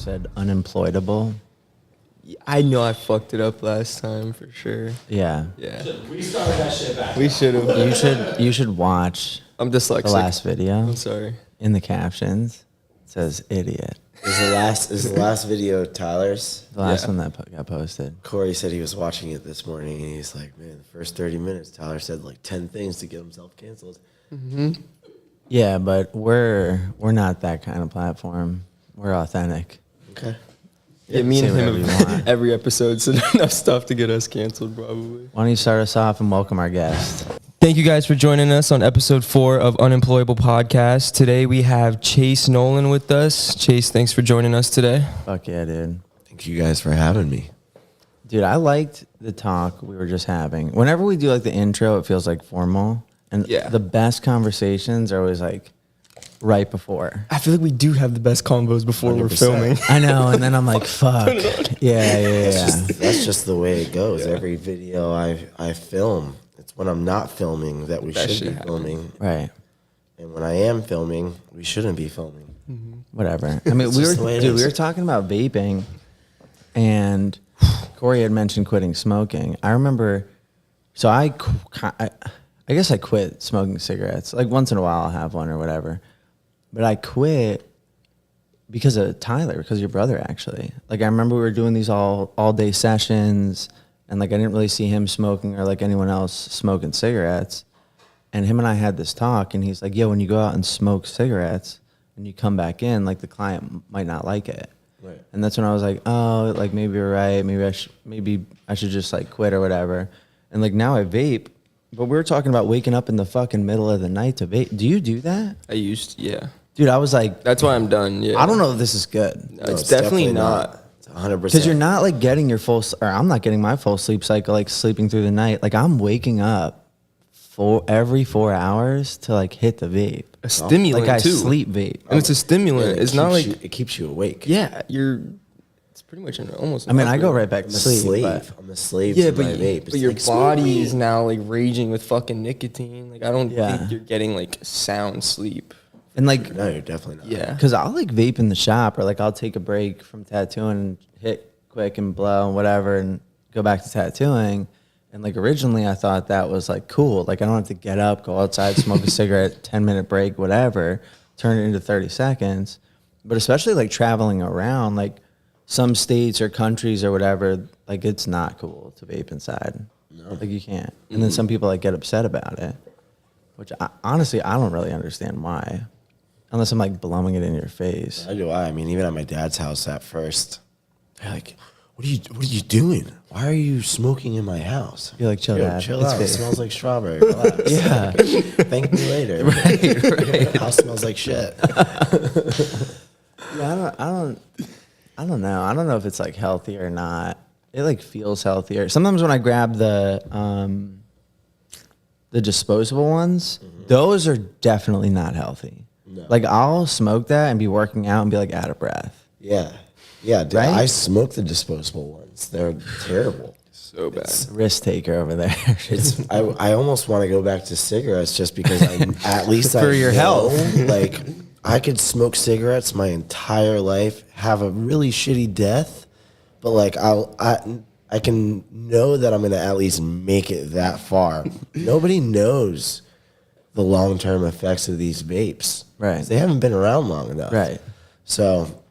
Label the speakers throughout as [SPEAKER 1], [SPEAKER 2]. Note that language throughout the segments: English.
[SPEAKER 1] said unemployable.
[SPEAKER 2] I know I fucked it up last time for sure.
[SPEAKER 1] Yeah.
[SPEAKER 2] Yeah.
[SPEAKER 3] We started that shit back.
[SPEAKER 2] We should have.
[SPEAKER 1] You should watch
[SPEAKER 2] I'm dyslexic.
[SPEAKER 1] the last video.
[SPEAKER 2] I'm sorry.
[SPEAKER 1] In the captions, it says idiot.
[SPEAKER 3] Is the last video Tyler's?
[SPEAKER 1] The last one that got posted.
[SPEAKER 3] Corey said he was watching it this morning, and he's like, man, the first 30 minutes, Tyler said like 10 things to get himself canceled.
[SPEAKER 2] Mm-hmm.
[SPEAKER 1] Yeah, but we're not that kind of platform. We're authentic.
[SPEAKER 3] Okay.
[SPEAKER 2] Yeah, me and
[SPEAKER 1] Say whatever
[SPEAKER 2] him
[SPEAKER 1] you
[SPEAKER 2] have
[SPEAKER 1] want.
[SPEAKER 2] every episode said enough stuff to get us canceled, probably.
[SPEAKER 1] Why don't you start us off and welcome our guest?
[SPEAKER 2] Thank you guys for joining us on episode 4 of Unemployable Podcast. Today we have Chase Nolan with us. Chase, thanks for joining us today.
[SPEAKER 1] Fuck yeah, dude.
[SPEAKER 3] Thank you guys for having me.
[SPEAKER 1] Dude, I liked the talk we were just having. Whenever we do like the intro, it feels like formal. And the best conversations are always like right before.
[SPEAKER 2] I feel like we do have the best combos before
[SPEAKER 3] 100%.
[SPEAKER 2] we're filming.
[SPEAKER 1] I know, and then I'm like, fuck. Yeah.
[SPEAKER 3] That's just the way it goes. Every video I film, it's when I'm not filming that we should be filming.
[SPEAKER 1] Right.
[SPEAKER 3] And when I am filming, we shouldn't be filming.
[SPEAKER 1] Whatever. I mean, we were talking about vaping, and Corey had mentioned quitting smoking. I remember, so I guess I quit smoking cigarettes. Like once in a while I'll have one or whatever. But I quit because of Tyler, because of your brother actually. Like I remember we were doing these all day sessions, and like I didn't really see him smoking or like anyone else smoking cigarettes. And him and I had this talk, and he's like, "Yo, when you go out and smoke cigarettes and you come back in, like the client might not like it."
[SPEAKER 3] Right.
[SPEAKER 1] And that's when I was like, "Oh, like maybe you're right. Maybe I should just like quit or whatever." And like now I vape, but we were talking about waking up in the fucking middle of the night to vape. Do you do that?
[SPEAKER 2] I used to, yeah.
[SPEAKER 1] Dude, I was like,
[SPEAKER 2] That's why I'm done, yeah.
[SPEAKER 1] I don't know if this is good.
[SPEAKER 2] No, it's definitely not.
[SPEAKER 3] It's 100%.
[SPEAKER 1] Because you're not like getting your full, or I'm not getting my full sleep cycle, like sleeping through the night. Like I'm waking up every 4 hours to like hit the vape.
[SPEAKER 2] A stimulant,
[SPEAKER 1] like I
[SPEAKER 2] too.
[SPEAKER 1] sleep vape.
[SPEAKER 2] And it's a stimulant. It's not like...
[SPEAKER 3] it keeps you awake.
[SPEAKER 2] Yeah, it's pretty much almost...
[SPEAKER 1] I mean, I go right back
[SPEAKER 3] I'm
[SPEAKER 1] to
[SPEAKER 3] a
[SPEAKER 1] sleep.
[SPEAKER 3] slave.
[SPEAKER 1] But
[SPEAKER 3] I'm a slave
[SPEAKER 2] Yeah,
[SPEAKER 3] to my vape.
[SPEAKER 2] but your
[SPEAKER 3] like,
[SPEAKER 2] body is now like raging with fucking nicotine. Like I don't
[SPEAKER 1] Yeah.
[SPEAKER 2] think you're getting like sound sleep.
[SPEAKER 1] and like,
[SPEAKER 3] No, you're definitely not.
[SPEAKER 2] Yeah.
[SPEAKER 1] because I'll like vape in the shop, or like I'll take a break from tattooing and hit quick and blow and whatever and go back to tattooing. And like originally I thought that was like cool. Like I don't have to get up, go outside, smoke a cigarette, 10-minute break, whatever, turn it into 30 seconds. But especially like traveling around, like some states or countries or whatever, like it's not cool to vape inside. No. Like you can't. And then some people like get upset about it, which honestly, I don't really understand why. Unless I'm like blowing it in your face.
[SPEAKER 3] I mean, even at my dad's house at first, they're like, what are you doing? Why are you smoking in my house?
[SPEAKER 1] You're like, chill, Dad.
[SPEAKER 3] Chill
[SPEAKER 1] It's
[SPEAKER 3] out.
[SPEAKER 1] vape.
[SPEAKER 3] It smells like strawberry. Relax.
[SPEAKER 1] Yeah.
[SPEAKER 3] Thank me later.
[SPEAKER 1] Right.
[SPEAKER 3] The house smells like shit.
[SPEAKER 1] Yeah, I don't know. I don't know if it's like healthy or not. It like feels healthier. Sometimes when I grab the disposable ones, those are definitely not healthy.
[SPEAKER 3] No.
[SPEAKER 1] Like I'll smoke that and be working out and be like out of breath.
[SPEAKER 3] Yeah. Yeah, dude,
[SPEAKER 1] Right?
[SPEAKER 3] I smoke the disposable ones. They're terrible.
[SPEAKER 2] So bad.
[SPEAKER 1] Risk taker over there.
[SPEAKER 3] I almost want to go back to cigarettes just because at least
[SPEAKER 1] For your health.
[SPEAKER 3] Like I could smoke cigarettes my entire life, have a really shitty death, but like I can know that I'm gonna at least make it that far. Nobody knows the long-term effects of these vapes.
[SPEAKER 1] Right.
[SPEAKER 3] They haven't been around long enough.
[SPEAKER 1] Right.
[SPEAKER 3] So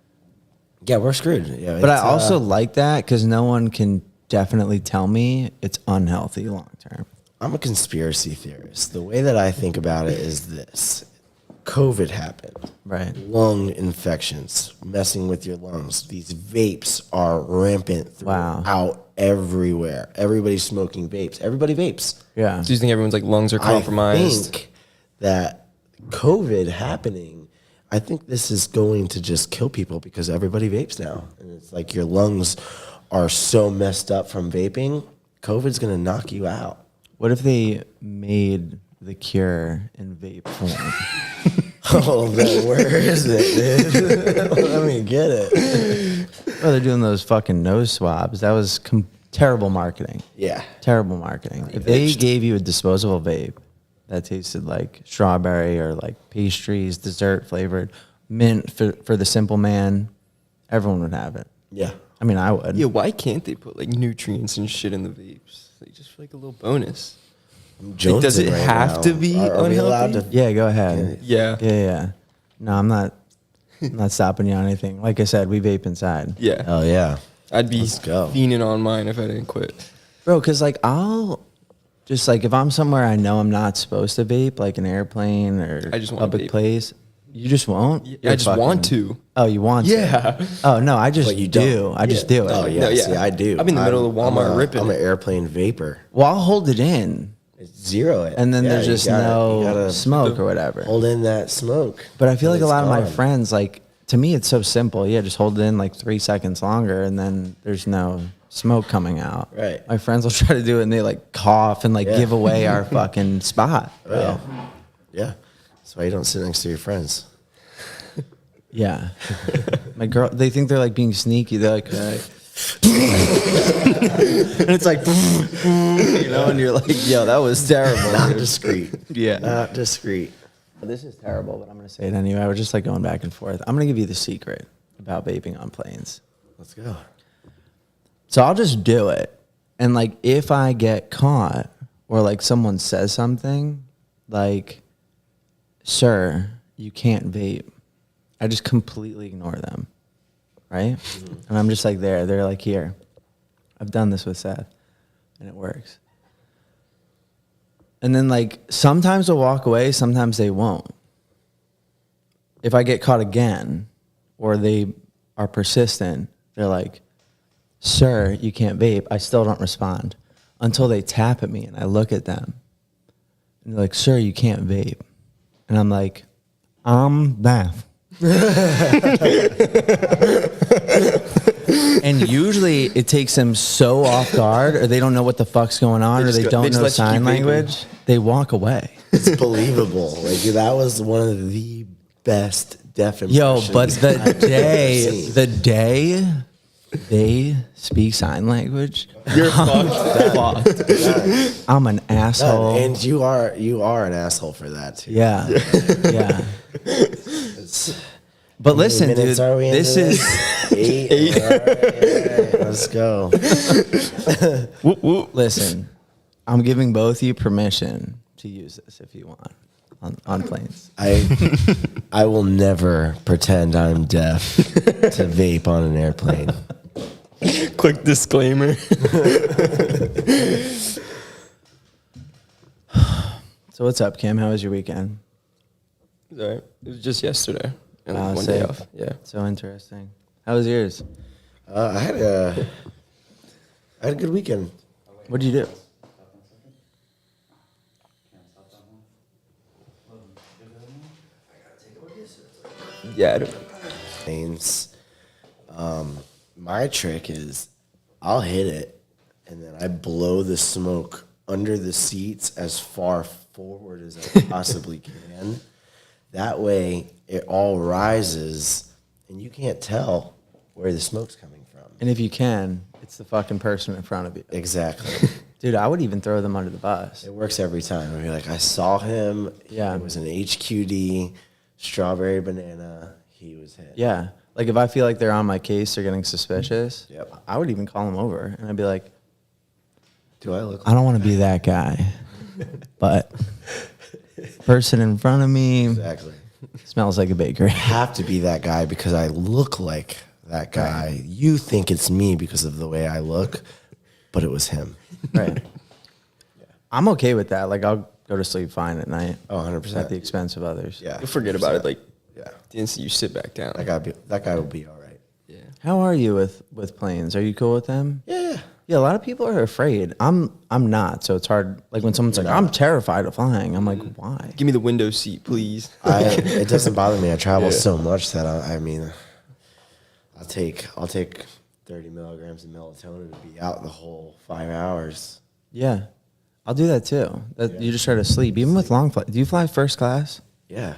[SPEAKER 3] yeah, we're screwed. Yeah,
[SPEAKER 1] But I also like that because no one can definitely tell me it's unhealthy long term.
[SPEAKER 3] I'm a conspiracy theorist. The way that I think about it is this. COVID happened.
[SPEAKER 1] Right.
[SPEAKER 3] Lung infections, messing with your lungs. These vapes are rampant throughout everywhere. Everybody's smoking vapes. Everybody vapes.
[SPEAKER 1] Yeah.
[SPEAKER 2] Do you think everyone's like lungs are compromised?
[SPEAKER 3] I think that COVID happening, I think this is going to just kill people because everybody vapes now. And it's like your lungs are so messed up from vaping, COVID's going to knock you out.
[SPEAKER 1] What if they made the cure in vape form?
[SPEAKER 3] Oh, man, where is it, dude? Let me get it.
[SPEAKER 1] Oh, they're doing those fucking nose swabs. That was terrible marketing.
[SPEAKER 3] Yeah.
[SPEAKER 1] Terrible marketing. If they gave you a disposable vape that tasted like strawberry or like pastries, dessert flavored, mint for the simple man, everyone would have it.
[SPEAKER 3] Yeah.
[SPEAKER 1] I mean, I would.
[SPEAKER 2] Yeah, why can't they put like nutrients and shit in the vapes? Like just for like a little bonus.
[SPEAKER 3] I'm
[SPEAKER 2] Like, does it
[SPEAKER 3] jonesing right
[SPEAKER 2] have
[SPEAKER 3] now.
[SPEAKER 2] to be
[SPEAKER 3] Are we allowed
[SPEAKER 2] unhealthy?
[SPEAKER 3] to?
[SPEAKER 1] Yeah, go ahead.
[SPEAKER 2] Yeah.
[SPEAKER 1] Yeah. No, I'm not stopping you on anything. Like I said, we vape inside.
[SPEAKER 2] Yeah.
[SPEAKER 3] Oh yeah.
[SPEAKER 2] I'd be
[SPEAKER 3] Let's go.
[SPEAKER 2] fiending on mine if I didn't quit.
[SPEAKER 1] Bro, because like I'll just like if I'm somewhere I know I'm not supposed to vape, like an airplane or
[SPEAKER 2] I just wanna
[SPEAKER 1] public
[SPEAKER 2] vape.
[SPEAKER 1] place, you just won't?
[SPEAKER 2] Yeah,
[SPEAKER 1] You're
[SPEAKER 2] I just want to.
[SPEAKER 1] Oh, you want to?
[SPEAKER 2] Yeah.
[SPEAKER 1] Oh, no, I just
[SPEAKER 3] But you
[SPEAKER 1] do.
[SPEAKER 3] don't.
[SPEAKER 1] I just do it.
[SPEAKER 3] Oh yeah.
[SPEAKER 2] No, yeah.
[SPEAKER 3] See, I do.
[SPEAKER 2] I'm in the middle of Walmart ripping
[SPEAKER 3] I'm
[SPEAKER 2] it.
[SPEAKER 3] an airplane vapor.
[SPEAKER 1] Well, I'll hold it in,
[SPEAKER 3] It's zero it.
[SPEAKER 1] and then
[SPEAKER 3] Yeah,
[SPEAKER 1] there's
[SPEAKER 3] you
[SPEAKER 1] just
[SPEAKER 3] gotta- you
[SPEAKER 1] no
[SPEAKER 3] gotta
[SPEAKER 1] smoke or whatever.
[SPEAKER 3] Hold in that smoke.
[SPEAKER 1] But I feel like
[SPEAKER 3] and
[SPEAKER 1] a lot
[SPEAKER 3] it's
[SPEAKER 1] of my
[SPEAKER 3] gone.
[SPEAKER 1] friends, like, to me, it's so simple. Yeah, just hold it in like 3 seconds longer, and then there's no smoke coming out.
[SPEAKER 3] Right.
[SPEAKER 1] My friends will try to do it, and they like cough and like
[SPEAKER 3] Yeah.
[SPEAKER 1] give away our fucking spot.
[SPEAKER 3] Oh, yeah. Yeah. That's why you don't sit next to your friends.
[SPEAKER 1] Yeah. My girl, they think they're like being sneaky. They're like, and it's like, you know, and you're like, yo, that was terrible.
[SPEAKER 3] Not discreet.
[SPEAKER 1] Yeah.
[SPEAKER 3] Not discreet.
[SPEAKER 1] This is terrible, but I'm going to say it anyway. I was just like going back and forth. I'm going to give you the secret about vaping on planes.
[SPEAKER 3] Let's go.
[SPEAKER 1] So I'll just do it. And like, if I get caught or like someone says something like, sir, you can't vape, I just completely ignore them. Right? And I'm just like there. They're like, here, I've done this with Seth and it works. And then like, sometimes they'll walk away, sometimes they won't. If I get caught again or they are persistent, they're like, sir, you can't vape. I still don't respond until they tap at me and I look at them. And they're like, sir, you can't vape. And I'm like, I'm deaf. And usually it takes them so off guard or they don't know what the fuck's going on or they don't
[SPEAKER 2] just
[SPEAKER 1] know
[SPEAKER 2] let you
[SPEAKER 1] sign
[SPEAKER 2] keep vaping.
[SPEAKER 1] language. They walk away.
[SPEAKER 3] It's believable. Like that was one of the best deaf
[SPEAKER 1] Yo,
[SPEAKER 3] impressions
[SPEAKER 1] but the
[SPEAKER 3] I've ever
[SPEAKER 1] day
[SPEAKER 3] seen.
[SPEAKER 1] they speak sign language,
[SPEAKER 2] You're fucked.
[SPEAKER 1] I'm an asshole.
[SPEAKER 3] And you are an asshole for that too.
[SPEAKER 1] Yeah. Yeah.
[SPEAKER 3] It's,
[SPEAKER 1] But listen, dude,
[SPEAKER 3] minutes are we into
[SPEAKER 1] this is
[SPEAKER 3] Eight. All right, let's go.
[SPEAKER 2] Whoop, whoop.
[SPEAKER 1] listen. I'm giving both you permission to use this if you want on planes.
[SPEAKER 3] I will never pretend I'm deaf to vape on an airplane.
[SPEAKER 2] Quick disclaimer.
[SPEAKER 1] So what's up, Cam? How was your weekend?
[SPEAKER 2] All right. It was just yesterday. And
[SPEAKER 1] Wow,
[SPEAKER 2] one day
[SPEAKER 1] same.
[SPEAKER 2] off. Yeah.
[SPEAKER 1] So interesting. How was yours?
[SPEAKER 3] I had a good weekend.
[SPEAKER 1] What did you do?
[SPEAKER 2] Yeah. I don't-
[SPEAKER 3] Planes. My trick is I'll hit it and then I blow the smoke under the seats as far forward as I possibly can. That way it all rises and you can't tell where the smoke's coming from.
[SPEAKER 1] And if you can, it's the fucking person in front of you.
[SPEAKER 3] Exactly.
[SPEAKER 1] Dude, I would even throw them under the bus.
[SPEAKER 3] It works every time. I mean, like I saw him.
[SPEAKER 1] Yeah.
[SPEAKER 3] It was an HQD, strawberry banana. He was hit.
[SPEAKER 1] Yeah. Like if I feel like they're on my case, they're getting suspicious.
[SPEAKER 3] Yep.
[SPEAKER 1] I would even call them over and I'd be like,
[SPEAKER 3] Do I look?
[SPEAKER 1] I don't want to be that guy, but person in front of me
[SPEAKER 3] Exactly.
[SPEAKER 1] smells like a bakery.
[SPEAKER 3] Have to be that guy because I look like that guy. You think it's me because of the way I look, but it was him.
[SPEAKER 1] Right. I'm okay with that. Like I'll go to sleep fine at night.
[SPEAKER 3] Oh, 100%.
[SPEAKER 1] At the expense of others.
[SPEAKER 3] Yeah.
[SPEAKER 2] You'll forget about it. Like,
[SPEAKER 3] Yeah.
[SPEAKER 2] the instant you sit back down.
[SPEAKER 3] That guy will be all right.
[SPEAKER 2] Yeah.
[SPEAKER 1] How are you with planes? Are you cool with them?
[SPEAKER 3] Yeah.
[SPEAKER 1] Yeah, a lot of people are afraid. I'm not, so it's hard. Like when someone's like, I'm terrified of flying. I'm like, why?
[SPEAKER 2] Give me the window seat, please.
[SPEAKER 3] It doesn't bother me. I travel
[SPEAKER 2] Yeah.
[SPEAKER 3] so much that I mean, I'll take 30 milligrams of melatonin to be out the whole 5 hours.
[SPEAKER 1] Yeah. I'll do that too. You just try to sleep. Even with long flight. Do you fly first class?
[SPEAKER 3] Yeah.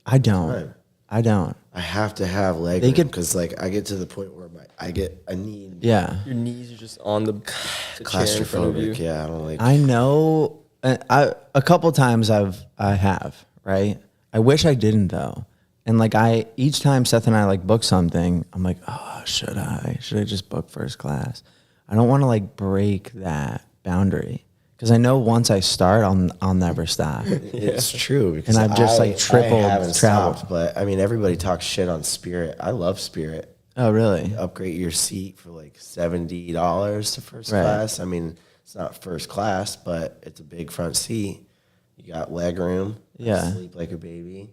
[SPEAKER 1] I don't.
[SPEAKER 3] Right.
[SPEAKER 1] I don't.
[SPEAKER 3] I have to have leg
[SPEAKER 1] They could-
[SPEAKER 3] because like I get to the point where I need
[SPEAKER 1] Yeah.
[SPEAKER 2] Your knees are just on the chair in front of you.
[SPEAKER 3] claustrophobic. Yeah, I don't like.
[SPEAKER 1] I know. A couple times I have, right? I wish I didn't though. And like each time Seth and I like book something, I'm like, oh, should I just book first class? I don't want to like break that boundary because I know once I start, I'll never stop.
[SPEAKER 3] It's true because
[SPEAKER 1] And I've just like tripled
[SPEAKER 3] haven't
[SPEAKER 1] travel.
[SPEAKER 3] stopped, but I mean, everybody talks shit on Spirit. I love Spirit.
[SPEAKER 1] Oh, really?
[SPEAKER 3] Upgrade your seat for like $70 to first class. I mean, it's not first class, but it's a big front seat. You got leg room.
[SPEAKER 1] Yeah.
[SPEAKER 3] Sleep like a baby.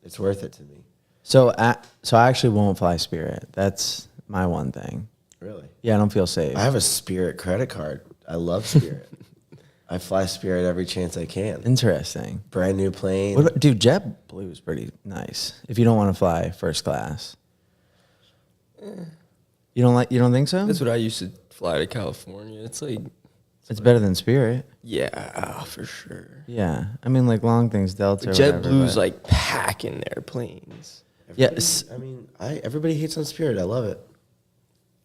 [SPEAKER 3] It's worth it to me.
[SPEAKER 1] So I actually won't fly Spirit. That's my one thing.
[SPEAKER 3] Really?
[SPEAKER 1] Yeah, I don't feel safe.
[SPEAKER 3] I have a Spirit credit card. I love Spirit. I fly Spirit every chance I can.
[SPEAKER 1] Interesting.
[SPEAKER 3] Brand new plane.
[SPEAKER 1] What about, dude, JetBlue is pretty nice if you don't want to fly first class. You don't think so?
[SPEAKER 2] That's what I used to fly to California. It's like,
[SPEAKER 1] It's better than Spirit.
[SPEAKER 2] yeah, for sure.
[SPEAKER 1] Yeah. I mean, like long things, Delta. Or whatever,
[SPEAKER 2] JetBlue's
[SPEAKER 1] but-
[SPEAKER 2] like packing their planes.
[SPEAKER 1] Yes.
[SPEAKER 3] I mean, everybody hates on Spirit. I love it.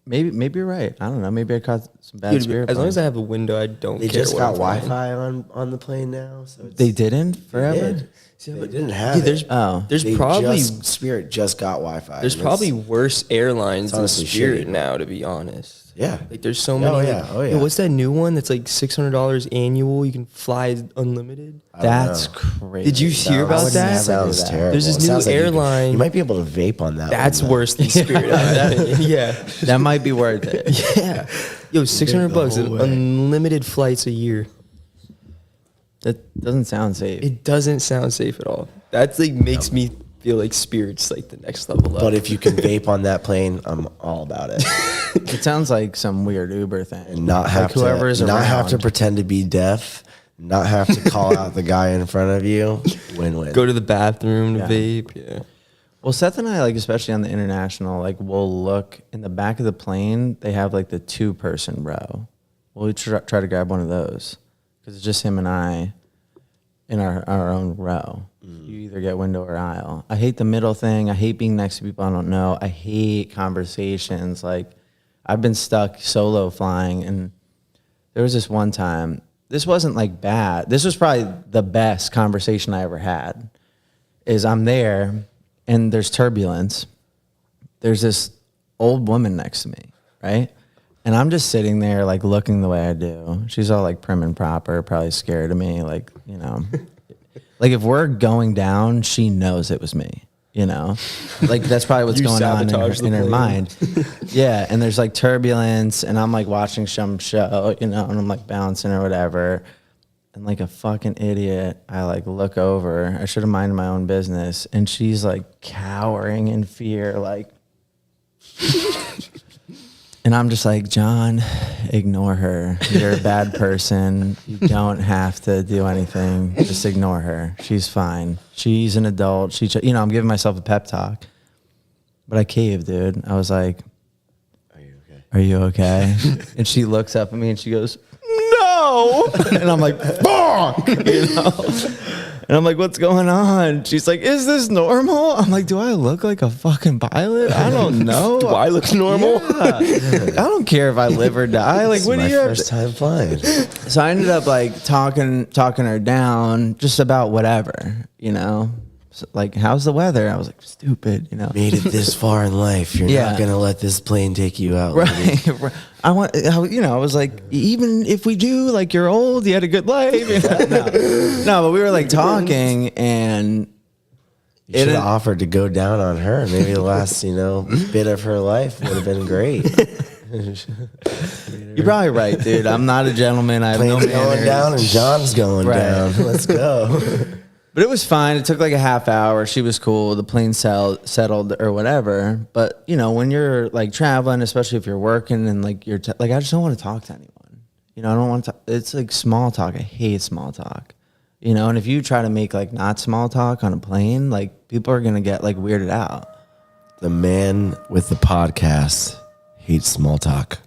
[SPEAKER 1] Maybe you're right. I don't know. Maybe I caught some bad
[SPEAKER 2] Dude,
[SPEAKER 1] Spirit.
[SPEAKER 2] as long
[SPEAKER 1] planes.
[SPEAKER 2] as I have a window, I don't
[SPEAKER 3] They
[SPEAKER 2] care.
[SPEAKER 3] just
[SPEAKER 2] what
[SPEAKER 3] got
[SPEAKER 2] I'm flying.
[SPEAKER 3] Wi-Fi on the plane now, so it's,
[SPEAKER 1] They didn't forever.
[SPEAKER 3] They did.
[SPEAKER 2] See,
[SPEAKER 3] They
[SPEAKER 2] but-
[SPEAKER 3] didn't have
[SPEAKER 2] Yeah, there's
[SPEAKER 3] it.
[SPEAKER 2] there's
[SPEAKER 3] They
[SPEAKER 2] probably
[SPEAKER 3] Spirit just got Wi-Fi.
[SPEAKER 2] there's
[SPEAKER 3] and
[SPEAKER 2] probably
[SPEAKER 3] it's-
[SPEAKER 2] worse airlines than
[SPEAKER 3] honestly
[SPEAKER 2] Spirit
[SPEAKER 3] shitty.
[SPEAKER 2] now, to be honest.
[SPEAKER 3] Yeah.
[SPEAKER 2] Like there's so
[SPEAKER 3] Oh,
[SPEAKER 2] many.
[SPEAKER 3] yeah.
[SPEAKER 2] Like,
[SPEAKER 3] Oh, yeah.
[SPEAKER 2] yo, what's that new one that's like $600 annual? You can fly unlimited.
[SPEAKER 3] I don't
[SPEAKER 1] That's
[SPEAKER 3] know.
[SPEAKER 1] crazy.
[SPEAKER 2] Did you hear
[SPEAKER 3] I
[SPEAKER 2] about
[SPEAKER 3] would
[SPEAKER 2] that?
[SPEAKER 3] never Sounds
[SPEAKER 1] do that.
[SPEAKER 3] terrible.
[SPEAKER 2] There's this
[SPEAKER 3] It
[SPEAKER 2] new
[SPEAKER 3] sounds like
[SPEAKER 2] airline.
[SPEAKER 3] You might be able to vape on that.
[SPEAKER 2] That's
[SPEAKER 3] one, though.
[SPEAKER 2] worse than Spirit. in my opinion. Yeah.
[SPEAKER 1] That might be worth it.
[SPEAKER 2] Yeah. Yo, $600
[SPEAKER 3] whole way.
[SPEAKER 2] unlimited flights a year.
[SPEAKER 1] That doesn't sound safe.
[SPEAKER 2] It doesn't sound safe at all. That's like makes me feel like Spirit's like the next level up.
[SPEAKER 3] But if you can vape on that plane, I'm all about it.
[SPEAKER 1] It sounds like some weird Uber thing.
[SPEAKER 3] And not have
[SPEAKER 1] like whoever's
[SPEAKER 3] to not
[SPEAKER 1] around.
[SPEAKER 3] have to pretend to be deaf, not have to call out the guy in front of you. Win-win.
[SPEAKER 2] go to the bathroom to
[SPEAKER 1] Yeah.
[SPEAKER 2] vape. Yeah.
[SPEAKER 1] Well, Seth and I, like, especially on the international, like, we'll look in the back of the plane. They have like the 2-person row. We'll try to grab one of those because it's just him and I in our own row. You either get window or aisle. I hate the middle thing. I hate being next to people I don't know. I hate conversations. Like, I've been stuck solo flying, and there was this one time. This wasn't like bad. This was probably the best conversation I ever had. Is I'm there, and there's turbulence. There's this old woman next to me, right? And I'm just sitting there, like, looking the way I do. She's all, like, prim and proper, probably scared of me, like, you know. Like, if we're going down, she knows it was me, you know? Like, that's probably what's
[SPEAKER 2] You
[SPEAKER 1] going on in
[SPEAKER 2] sabotaged the
[SPEAKER 1] her
[SPEAKER 2] plane.
[SPEAKER 1] mind. Yeah, and there's, like, turbulence, and I'm, like, watching some show, you know, and I'm, like, bouncing or whatever. And like a fucking idiot, I like look over. I should have minded my own business. And she's like cowering in fear, like. And I'm just like, John, ignore her. You're a bad person. You don't have to do anything. Just ignore her. She's fine. She's an adult. You know, I'm giving myself a pep talk. But I caved, dude. I was like,
[SPEAKER 3] Are you okay?
[SPEAKER 1] are you okay? And she looks up at me and she goes, no. And I'm like, fuck, you know? And I'm like, what's going on? She's like, is this normal? I'm like, do I look like a fucking pilot? I don't know.
[SPEAKER 2] Do I look normal?
[SPEAKER 1] Yeah. I don't care if I live or die. Like,
[SPEAKER 3] This
[SPEAKER 1] what
[SPEAKER 3] is
[SPEAKER 1] do
[SPEAKER 3] my
[SPEAKER 1] you have
[SPEAKER 3] first time flying.
[SPEAKER 1] So I ended up like talking her down just about whatever, you know? So, like, how's the weather? I was like, stupid, you know?
[SPEAKER 3] Made it this far in life. You're
[SPEAKER 1] Yeah.
[SPEAKER 3] not gonna let this plane take you out. lady.
[SPEAKER 1] Right. I was like, even if we do, like, you're old, you had a good life. You know? No, but we were like talking, and
[SPEAKER 3] You should have offered to go down on her. Maybe the last, bit of her life would have been great.
[SPEAKER 1] you're probably right, dude. I'm not a gentleman. I have no
[SPEAKER 3] Plane's going
[SPEAKER 1] manners.
[SPEAKER 3] down and John's going
[SPEAKER 1] Right.
[SPEAKER 3] down. Let's go.
[SPEAKER 1] But it was fine. It took like a half hour. She was cool. The plane settled or whatever. But, you know, when you're like traveling, especially if you're working and like you're like, I just don't want to talk to anyone. You know, I don't want to. It's like small talk. I hate small talk. You know, and if you try to make like not small talk on a plane, like people are gonna get like weirded out.
[SPEAKER 3] The man with the podcast hates small talk.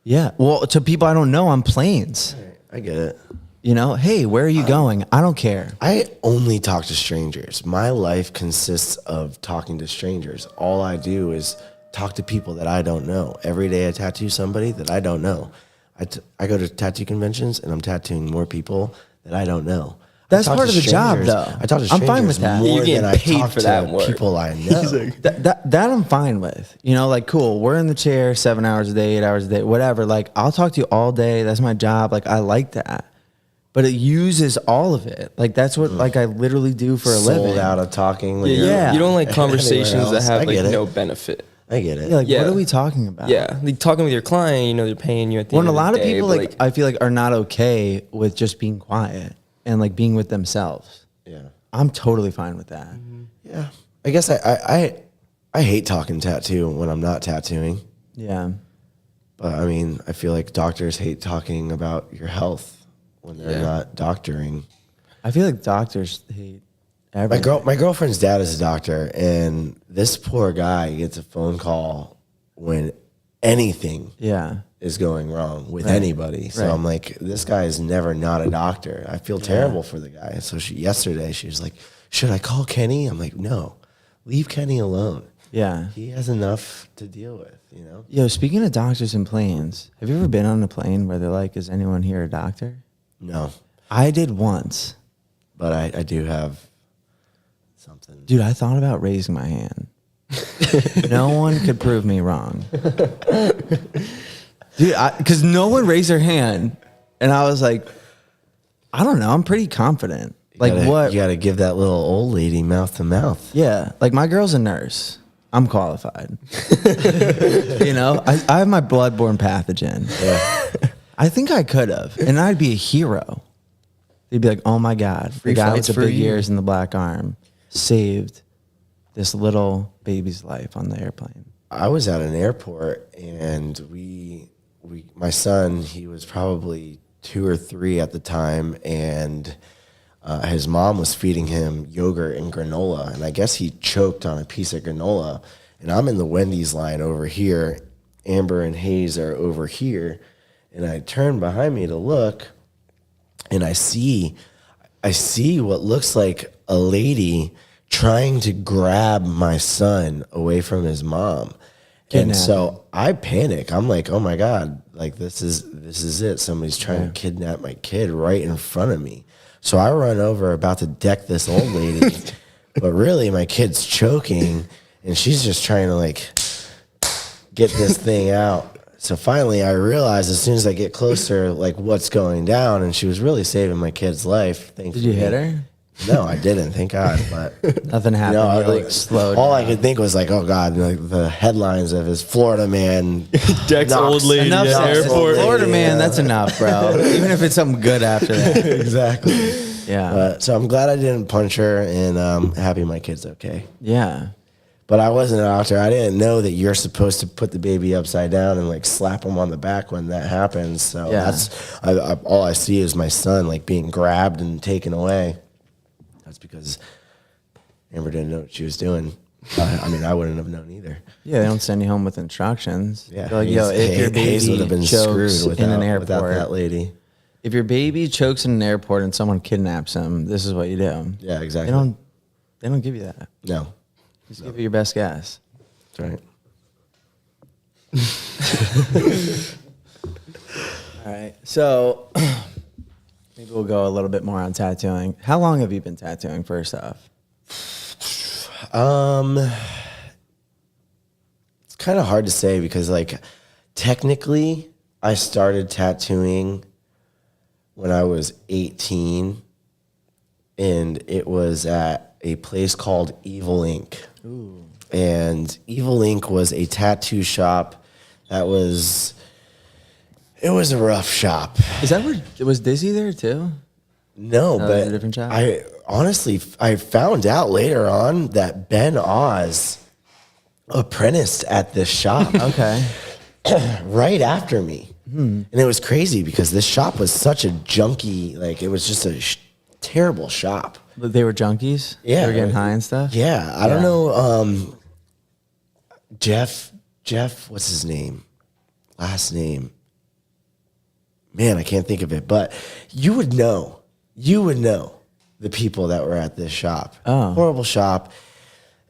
[SPEAKER 1] Yeah. Well, to people I don't know on planes.
[SPEAKER 3] I get it.
[SPEAKER 1] You know, hey, where are you going? I don't care.
[SPEAKER 3] I only talk to strangers. My life consists of talking to strangers. All I do is talk to people that I don't know. Every day I tattoo somebody that I don't know. I go to tattoo conventions and I'm tattooing more people that I don't know.
[SPEAKER 1] That's part of the job, though.
[SPEAKER 3] I talk to strangers
[SPEAKER 1] I'm fine with that.
[SPEAKER 3] more
[SPEAKER 2] You're getting
[SPEAKER 3] than I
[SPEAKER 2] paid
[SPEAKER 3] talk
[SPEAKER 2] for that
[SPEAKER 3] to
[SPEAKER 2] work.
[SPEAKER 3] people I know.
[SPEAKER 1] That I'm fine with. You know, like, cool, we're in the chair 7 hours a day, 8 hours a day, whatever. Like, I'll talk to you all day. That's my job. Like, I like that. But it uses all of it. Like, that's what, like, I literally do for a living.
[SPEAKER 3] Sold out of talking. When
[SPEAKER 1] Yeah.
[SPEAKER 2] You don't like conversations that
[SPEAKER 3] else.
[SPEAKER 2] have
[SPEAKER 3] I
[SPEAKER 2] like
[SPEAKER 3] get it.
[SPEAKER 2] no benefit.
[SPEAKER 3] I get it.
[SPEAKER 1] Yeah, like,
[SPEAKER 2] Yeah.
[SPEAKER 1] what are we talking about?
[SPEAKER 2] Yeah, like talking with your client, you know, they're paying you at the
[SPEAKER 1] When
[SPEAKER 2] end
[SPEAKER 1] a
[SPEAKER 2] of the
[SPEAKER 1] lot of
[SPEAKER 2] day,
[SPEAKER 1] people,
[SPEAKER 2] but,
[SPEAKER 1] like, I feel like, are not okay with just being quiet and, like, being with themselves.
[SPEAKER 3] Yeah.
[SPEAKER 1] I'm totally fine with that.
[SPEAKER 3] Yeah. I guess I hate talking tattoo when I'm not tattooing.
[SPEAKER 1] Yeah.
[SPEAKER 3] But I mean, I feel like doctors hate talking about your health when they're not doctoring.
[SPEAKER 1] I feel like doctors hate everything.
[SPEAKER 3] My girlfriend's dad is a doctor, and this poor guy gets a phone call when anything
[SPEAKER 1] Yeah.
[SPEAKER 3] is going wrong with anybody. So
[SPEAKER 1] Right.
[SPEAKER 3] I'm like, this guy is never not a doctor. I feel terrible for the guy. So yesterday she was like, should I call Kenny? I'm like, no, leave Kenny alone.
[SPEAKER 1] Yeah.
[SPEAKER 3] He has enough to deal with, you know?
[SPEAKER 1] Yo, speaking of doctors and planes, have you ever been on a plane where they're like, is anyone here a doctor?
[SPEAKER 3] No,
[SPEAKER 1] I did once.
[SPEAKER 3] but I do have something.
[SPEAKER 1] Dude, I thought about raising my hand. No one could prove me wrong. Dude, because no one raised their hand. And I was like, I don't know. I'm pretty confident. Like, what?
[SPEAKER 3] You got to give that little old lady mouth to mouth.
[SPEAKER 1] Yeah. Like, my girl's a nurse. I'm qualified. You know, I have my bloodborne pathogen.
[SPEAKER 3] Yeah.
[SPEAKER 1] I think I could have. And I'd be a hero. They'd be like, oh my God,
[SPEAKER 2] Free
[SPEAKER 1] the guy with
[SPEAKER 2] flights
[SPEAKER 1] the
[SPEAKER 2] for
[SPEAKER 1] big
[SPEAKER 2] you.
[SPEAKER 1] ears and the black arm saved this little baby's life on the airplane.
[SPEAKER 3] I was at an airport, and my son, he was probably 2 or 3 at the time, and his mom was feeding him yogurt and granola, and I guess he choked on a piece of granola. And I'm in the Wendy's line over here. Amber and Hayes are over here, and I turn behind me to look, and I see what looks like a lady trying to grab my son away from his mom. And so I panic. I'm like, oh my God, like this is it. Somebody's trying to kidnap my kid right in front of me. So I run over about to deck this old lady, but really my kid's choking, and she's just trying to like get this thing out. So finally I realized as soon as I get closer, like what's going down, and she was really saving my kid's life.
[SPEAKER 1] Did you hit her?
[SPEAKER 3] No, I didn't, thank God. But
[SPEAKER 1] Nothing happened.
[SPEAKER 3] no,
[SPEAKER 1] You like slowed
[SPEAKER 3] all I
[SPEAKER 1] down.
[SPEAKER 3] could think was like, oh God, like the headlines of his Florida man.
[SPEAKER 2] Dex
[SPEAKER 3] knocks-
[SPEAKER 2] old lady
[SPEAKER 1] Enough
[SPEAKER 2] at
[SPEAKER 1] said.
[SPEAKER 2] airport.
[SPEAKER 1] Florida man,
[SPEAKER 3] Yeah.
[SPEAKER 1] that's enough, bro. Even if it's something good after that.
[SPEAKER 3] Exactly.
[SPEAKER 1] Yeah.
[SPEAKER 3] So I'm glad I didn't punch her, and happy my kid's okay.
[SPEAKER 1] Yeah.
[SPEAKER 3] But I wasn't a doctor. I didn't know that you're supposed to put the baby upside down and like slap him on the back when that happens. So
[SPEAKER 1] Yeah.
[SPEAKER 3] all I see is my son like being grabbed and taken away. That's because Amber didn't know what she was doing. I mean, I wouldn't have known either.
[SPEAKER 1] Yeah, they don't send you home with instructions.
[SPEAKER 3] Yeah,
[SPEAKER 1] They're like, yo, if your
[SPEAKER 3] Hayes would
[SPEAKER 1] baby
[SPEAKER 3] have been
[SPEAKER 1] chokes
[SPEAKER 3] screwed
[SPEAKER 1] in an
[SPEAKER 3] without
[SPEAKER 1] airport,
[SPEAKER 3] that lady.
[SPEAKER 1] if your baby chokes in an airport and someone kidnaps him, this is what you do.
[SPEAKER 3] Yeah, exactly.
[SPEAKER 1] They don't give you that.
[SPEAKER 3] No,
[SPEAKER 1] Just give it your best guess.
[SPEAKER 3] that's right.
[SPEAKER 1] All right. So maybe we'll go a little bit more on tattooing. How long have you been tattooing first off?
[SPEAKER 3] It's kind of hard to say because, like, technically, I started tattooing when I was 18, and it was at a place called Evil Ink. Ooh. And Evil Ink was a tattoo shop that was a rough shop.
[SPEAKER 1] Is that where was Dizzy there too?
[SPEAKER 3] No,
[SPEAKER 1] Oh,
[SPEAKER 3] but
[SPEAKER 1] a different shop?
[SPEAKER 3] I honestly found out later on that Ben Oz apprenticed at this shop
[SPEAKER 1] Okay.
[SPEAKER 3] right after me. And it was crazy because this shop was such a junky, like it was just a terrible shop.
[SPEAKER 1] But they were junkies?
[SPEAKER 3] Yeah.
[SPEAKER 1] They were getting high and stuff?
[SPEAKER 3] Yeah, I don't know. Jeff, what's his name? Last name. Man, I can't think of it, but you would know the people that were at this shop.
[SPEAKER 1] Oh.
[SPEAKER 3] Horrible shop.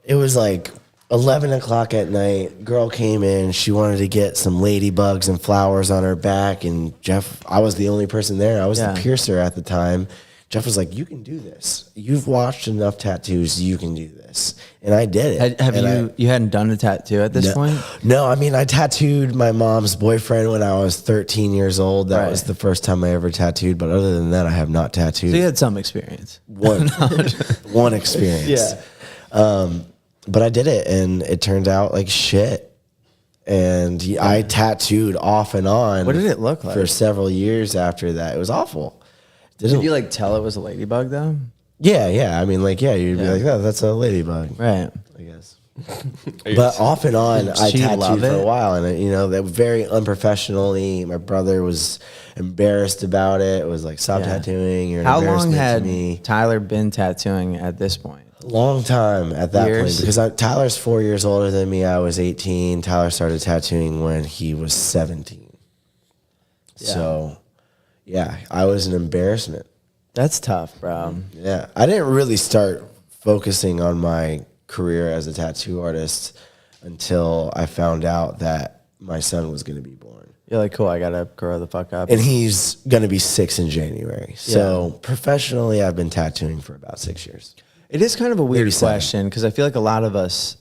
[SPEAKER 3] It was like 11 o'clock at night. Girl came in. She wanted to get some ladybugs and flowers on her back. And Jeff, I was the only person there. I was
[SPEAKER 1] Yeah.
[SPEAKER 3] the piercer at the time. Jeff was like, you can do this. You've watched enough tattoos. You can do this. And I did it.
[SPEAKER 1] Have you hadn't done a tattoo at this point?
[SPEAKER 3] No, I mean, I tattooed my mom's boyfriend when I was 13 years old. That was the first time I ever tattooed. But other than that, I have not tattooed.
[SPEAKER 1] So you had some experience.
[SPEAKER 3] One experience.
[SPEAKER 1] Yeah.
[SPEAKER 3] But I did it, and it turned out like shit. And I tattooed off and on.
[SPEAKER 1] What did it look like?
[SPEAKER 3] For several years after that. It was awful.
[SPEAKER 1] Did you like tell it was a ladybug though?
[SPEAKER 3] Yeah. I mean, like, you'd be like, oh, that's a ladybug.
[SPEAKER 1] Right.
[SPEAKER 3] I guess. But off and on, I tattooed for a while, and that was very unprofessionally. My brother was embarrassed about it. It was like, stop tattooing. You're an
[SPEAKER 1] How long
[SPEAKER 3] embarrassment to me.
[SPEAKER 1] Tyler been tattooing at this point?
[SPEAKER 3] Long time at that point, because Tyler's 4 years older than me. I was 18. Tyler started tattooing when he was 17. Yeah. So, yeah, I was an embarrassment.
[SPEAKER 1] That's tough, bro.
[SPEAKER 3] Yeah, I didn't really start focusing on my career as a tattoo artist until I found out that my son was going to be born.
[SPEAKER 1] You're like, cool, I got to grow the fuck up.
[SPEAKER 3] And he's going to be 6 in January. So professionally, I've been tattooing for about 6 years.
[SPEAKER 1] It is kind of a weird question because I feel like a lot of us,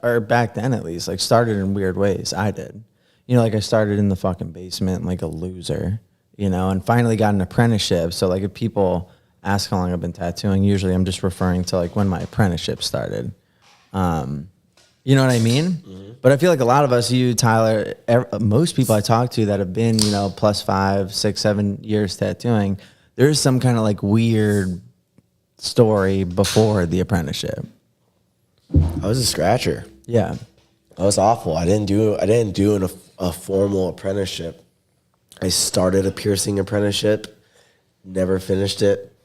[SPEAKER 1] or back then at least, like started in weird ways. I did. You know, like I started in the fucking basement like a loser, you know, and finally got an apprenticeship. So like if people ask how long I've been tattooing, usually I'm just referring to like when my apprenticeship started. You know what I mean? Mm-hmm. But I feel like a lot of us, you, Tyler, most people I talk to that have been, you know, plus 5, 6, 7 years tattooing, there's some kind of like weird story before the apprenticeship.
[SPEAKER 3] I was a scratcher.
[SPEAKER 1] Yeah.
[SPEAKER 3] I was awful. I didn't do a formal apprenticeship. I started a piercing apprenticeship, never finished it,